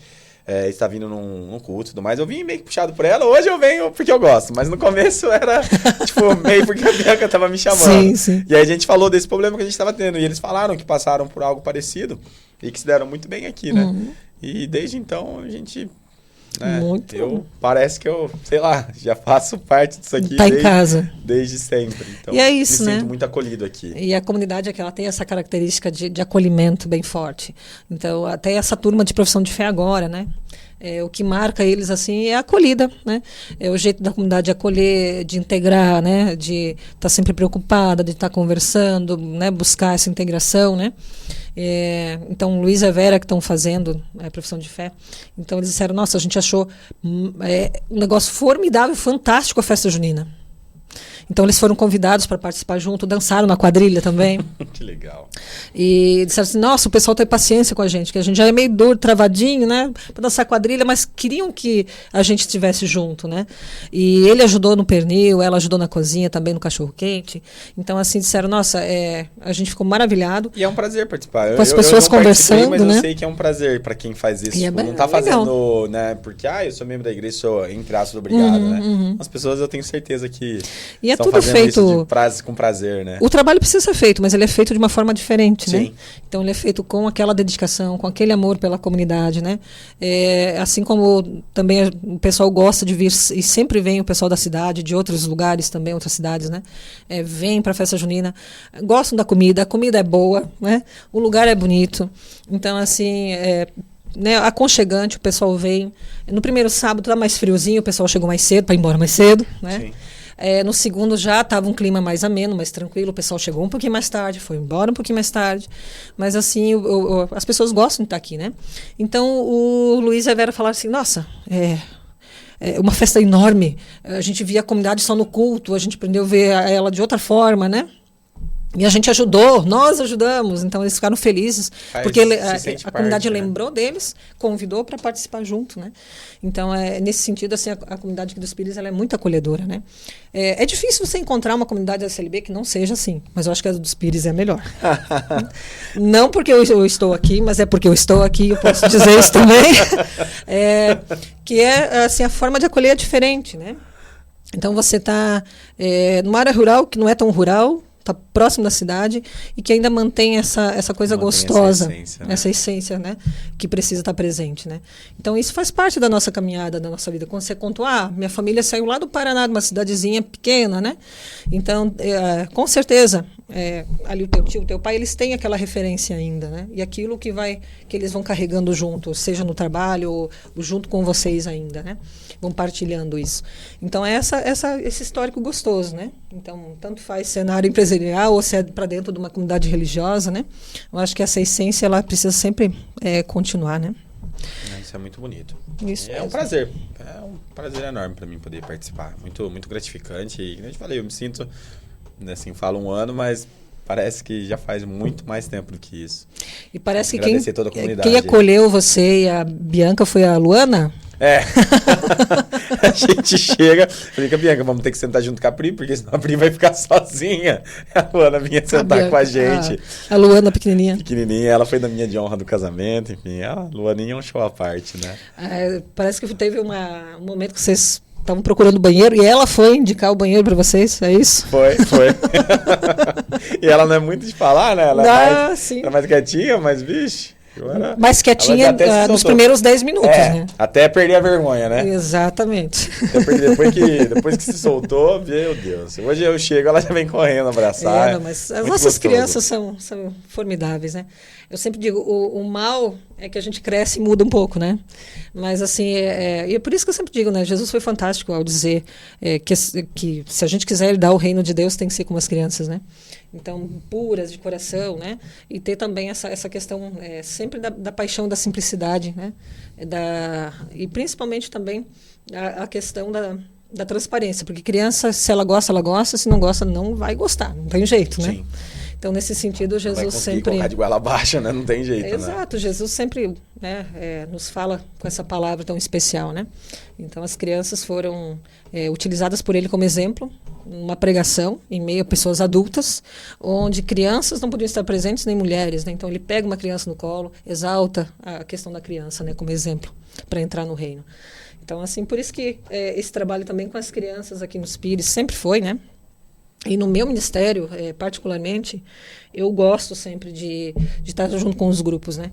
estar vindo num culto e tudo mais. Eu vim meio que puxado por ela, hoje eu venho porque eu gosto, mas no começo era, tipo, meio porque a Bianca estava me chamando. Sim. E aí a gente falou desse problema que a gente estava tendo, e eles falaram que passaram por algo parecido e que se deram muito bem aqui, né. E desde então a gente né? Muito. Parece que eu, sei lá, já faço parte disso aqui Tá em casa. desde sempre. Então, E é isso, me né? sinto muito acolhido aqui. E a comunidade aqui, ela tem essa característica de acolhimento bem forte. Então, até essa turma de profissão de fé agora, né? O que marca eles assim é a acolhida, né? É o jeito da comunidade de acolher, de integrar, né? De estar sempre preocupada, de estar conversando, né? Buscar essa integração, né? Então, Luiz e Vera que estão fazendo a profissão de fé, então eles disseram, nossa, a gente achou um negócio formidável, fantástico a festa junina. Então eles foram convidados para participar junto, dançaram na quadrilha também. Que legal. E disseram assim, nossa, o pessoal tem paciência com a gente, que a gente já é meio duro, travadinho, né, para dançar quadrilha, mas queriam que a gente estivesse junto, né. E ele ajudou no pernil, ela ajudou na cozinha, também no cachorro-quente. Então, assim, disseram, nossa, a gente ficou maravilhado. E é um prazer participar. Com as pessoas conversando, mas né. eu sei que é um prazer para quem faz isso. Tipo, não tá fazendo, né, porque, eu sou membro da igreja, sou, entre aspas, obrigado, né. As pessoas, eu tenho certeza que e é tudo feito com prazer, né? O trabalho precisa ser feito, mas ele é feito de uma forma diferente, Sim. né? Então ele é feito com aquela dedicação, com aquele amor pela comunidade, né? Assim como também o pessoal gosta de vir, e sempre vem o pessoal da cidade, de outros lugares também, outras cidades, né? Vem para a festa junina, gostam da comida, a comida é boa, né? O lugar é bonito. Então, assim, né, aconchegante, o pessoal vem. No primeiro sábado tá mais friozinho, o pessoal chegou mais cedo para ir embora mais cedo, né? Sim. No segundo já estava um clima mais ameno, mais tranquilo, o pessoal chegou um pouquinho mais tarde, foi embora um pouquinho mais tarde, mas assim, as pessoas gostam de estar aqui, né? Então o Luiz e a Vera falaram assim, nossa, uma festa enorme, a gente via a comunidade só no culto, a gente aprendeu a ver ela de outra forma, né? E a gente ajudou, nós ajudamos, então eles ficaram felizes, porque a comunidade lembrou deles, convidou para participar junto, né? Então, nesse sentido, assim, a comunidade aqui dos Pires, ela é muito acolhedora, né? É difícil você encontrar uma comunidade da SLB que não seja assim, mas eu acho que a dos Pires é a melhor. Não porque eu estou aqui, mas é porque eu estou aqui, eu posso dizer isso também, que assim, a forma de acolher é diferente, né? Então, você está numa área rural que não é tão rural, está próximo da cidade e que ainda mantém essa coisa gostosa, essa essência, né, que precisa estar presente, né? Então isso faz parte da nossa caminhada, da nossa vida. Quando você contou, minha família saiu lá do Paraná, de uma cidadezinha pequena, né? Então, com certeza, ali o teu tio, o teu pai, eles têm aquela referência ainda, né? E aquilo que eles vão carregando junto, seja no trabalho ou junto com vocês ainda, né? Vão partilhando isso. Então esse histórico gostoso, né? Então, tanto faz ser na área empresarial ou se é para dentro de uma comunidade religiosa, né? Eu acho que essa essência, ela precisa sempre continuar, né? Isso é muito bonito. Isso é um prazer. É um prazer enorme para mim poder participar. Muito, muito gratificante. E, como eu te falei, eu me sinto, assim, falo um ano, mas parece que já faz muito mais tempo do que isso. E parece que quem acolheu você e a Bianca foi a Luana? A gente chega, falei, Bianca, vamos ter que sentar junto com a Pri, porque senão a Pri vai ficar sozinha. A Luana vinha sentar com a gente. A Luana pequenininha. Ela foi da minha de honra do casamento, enfim, a Luaninha é um show à parte, né? Parece que teve um momento que vocês estavam procurando banheiro e ela foi indicar o banheiro para vocês, é isso? Foi. E ela não é muito de falar, né? Ela é mais quietinha, mas, vixe... Mais quietinha nos primeiros 10 minutos, né? Até perder a vergonha, né? Exatamente. Depois que se soltou, meu Deus. Hoje eu chego, ela já vem correndo abraçar. Mas as nossas crianças são formidáveis, né? Eu sempre digo, o mal é que a gente cresce e muda um pouco, né? Mas assim, e é por isso que eu sempre digo, né? Jesus foi fantástico ao dizer que se a gente quiser herdar o reino de Deus, tem que ser como as crianças, né? Então, puras de coração, né? E ter também essa questão sempre da paixão, da simplicidade, né? E principalmente também a questão da transparência, porque criança, se ela gosta, se não gosta, não vai gostar, não tem jeito, né? Sim. Então, nesse sentido, Jesus sempre... colocar de goela abaixo, né? Não tem jeito, né? Exato, Jesus sempre nos fala com essa palavra tão especial, né? Então, as crianças foram utilizadas por ele como exemplo, uma pregação em meio a pessoas adultas, onde crianças não podiam estar presentes, nem mulheres, né? Então, ele pega uma criança no colo, exalta a questão da criança, né? Como exemplo, para entrar no reino. Então, assim, por isso que esse trabalho também com as crianças aqui nos Pires sempre foi, né? E no meu ministério, particularmente, eu gosto sempre de estar junto com os grupos, né?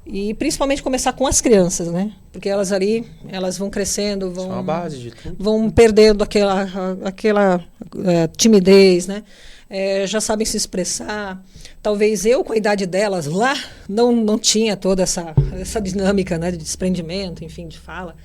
E principalmente começar com as crianças, né? Porque elas vão crescendo, São a base de tudo. vão perdendo aquela timidez, né? Já sabem se expressar. Talvez eu, com a idade delas lá, não tinha toda essa dinâmica, né, de desprendimento, enfim, de fala.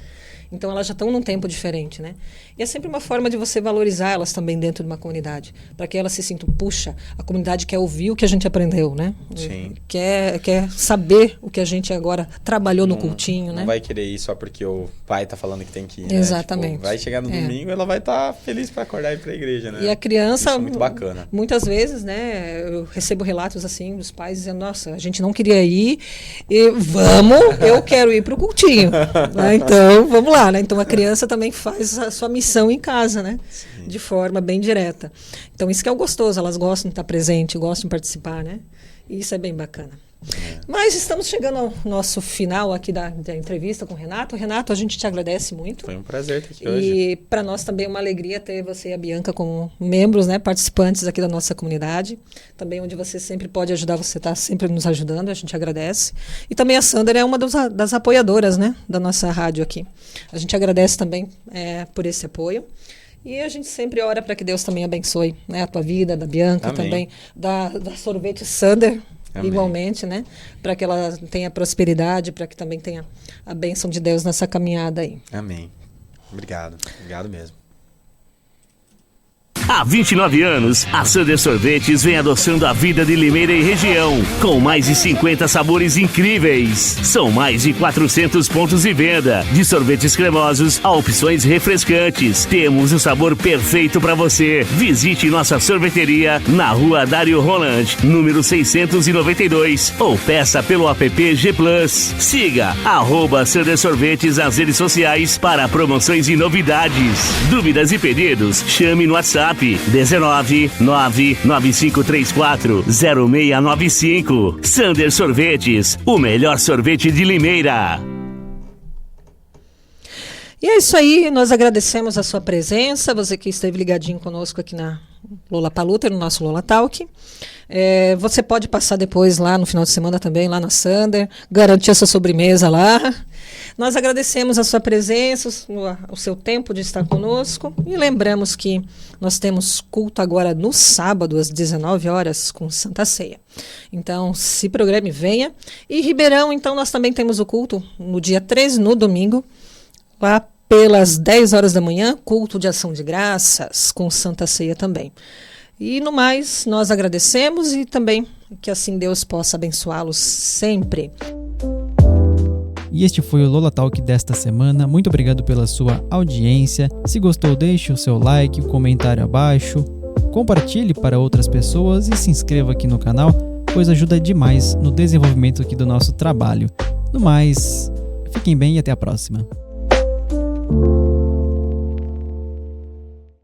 Então, elas já estão num tempo diferente, né? E é sempre uma forma de você valorizar elas também dentro de uma comunidade, para que elas se sintam, puxa, a comunidade quer ouvir o que a gente aprendeu, né? Sim. Quer saber o que a gente agora trabalhou no cultinho, né? Não vai querer ir só porque o pai tá falando que tem que ir, né? Exatamente. Tipo, vai chegar no domingo, ela vai estar feliz para acordar e ir para a igreja, né? E a criança, isso é muito bacana. Muitas vezes, né, eu recebo relatos assim dos pais dizendo, nossa, a gente não queria ir, e eu quero ir para o cultinho. Né? Então, vamos lá, né? Então a criança também faz a sua missão em casa, né? Sim. De forma bem direta. Então isso que é o gostoso, elas gostam de estar presente, gostam de participar, né? E isso é bem bacana. Mas estamos chegando ao nosso final aqui da entrevista com o Renato. Renato, a gente te agradece muito. Foi um prazer estar aqui hoje. E para nós também é uma alegria ter você e a Bianca como membros, né, participantes aqui da nossa comunidade. Também onde você sempre pode ajudar, você está sempre nos ajudando, a gente agradece. E também a Sandra é uma das apoiadoras, né, da nossa rádio aqui. A gente agradece também por esse apoio. E a gente sempre ora para que Deus também abençoe, né, a tua vida, da Bianca. Amém. Também, da Sorvete Sander. Amém. Igualmente, né? Para que ela tenha prosperidade, para que também tenha a bênção de Deus nessa caminhada aí. Amém. Obrigado. Obrigado mesmo. Há 29 anos, a Sander Sorvetes vem adoçando a vida de Limeira e região, com mais de 50 sabores incríveis. São mais de 400 pontos de venda, de sorvetes cremosos a opções refrescantes. Temos o sabor perfeito para você. Visite nossa sorveteria na Rua Dário Roland, número 692, ou peça pelo app G+. Siga @Sander Sorvetes nas redes sociais para promoções e novidades. Dúvidas e pedidos? Chame no WhatsApp 19 99534 0695. Sander Sorvetes, o melhor sorvete de Limeira. E é isso aí, nós agradecemos a sua presença, você que esteve ligadinho conosco aqui na Lollapalooza, no nosso Lola Talk. Você pode passar depois lá no final de semana também, lá na Sander, garantir a sua sobremesa lá. Nós agradecemos a sua presença, o seu tempo de estar conosco e lembramos que nós temos culto agora no sábado às 19 horas com Santa Ceia. Então, se programe, venha. E Ribeirão, então, nós também temos o culto no dia 13, no domingo, lá pelas 10 horas da manhã, culto de ação de graças com Santa Ceia também. E no mais, nós agradecemos e também que assim Deus possa abençoá-los sempre. E este foi o Lola Talk desta semana. Muito obrigado pela sua audiência. Se gostou, deixe o seu like, o comentário abaixo, compartilhe para outras pessoas e se inscreva aqui no canal, pois ajuda demais no desenvolvimento aqui do nosso trabalho. No mais, fiquem bem e até a próxima.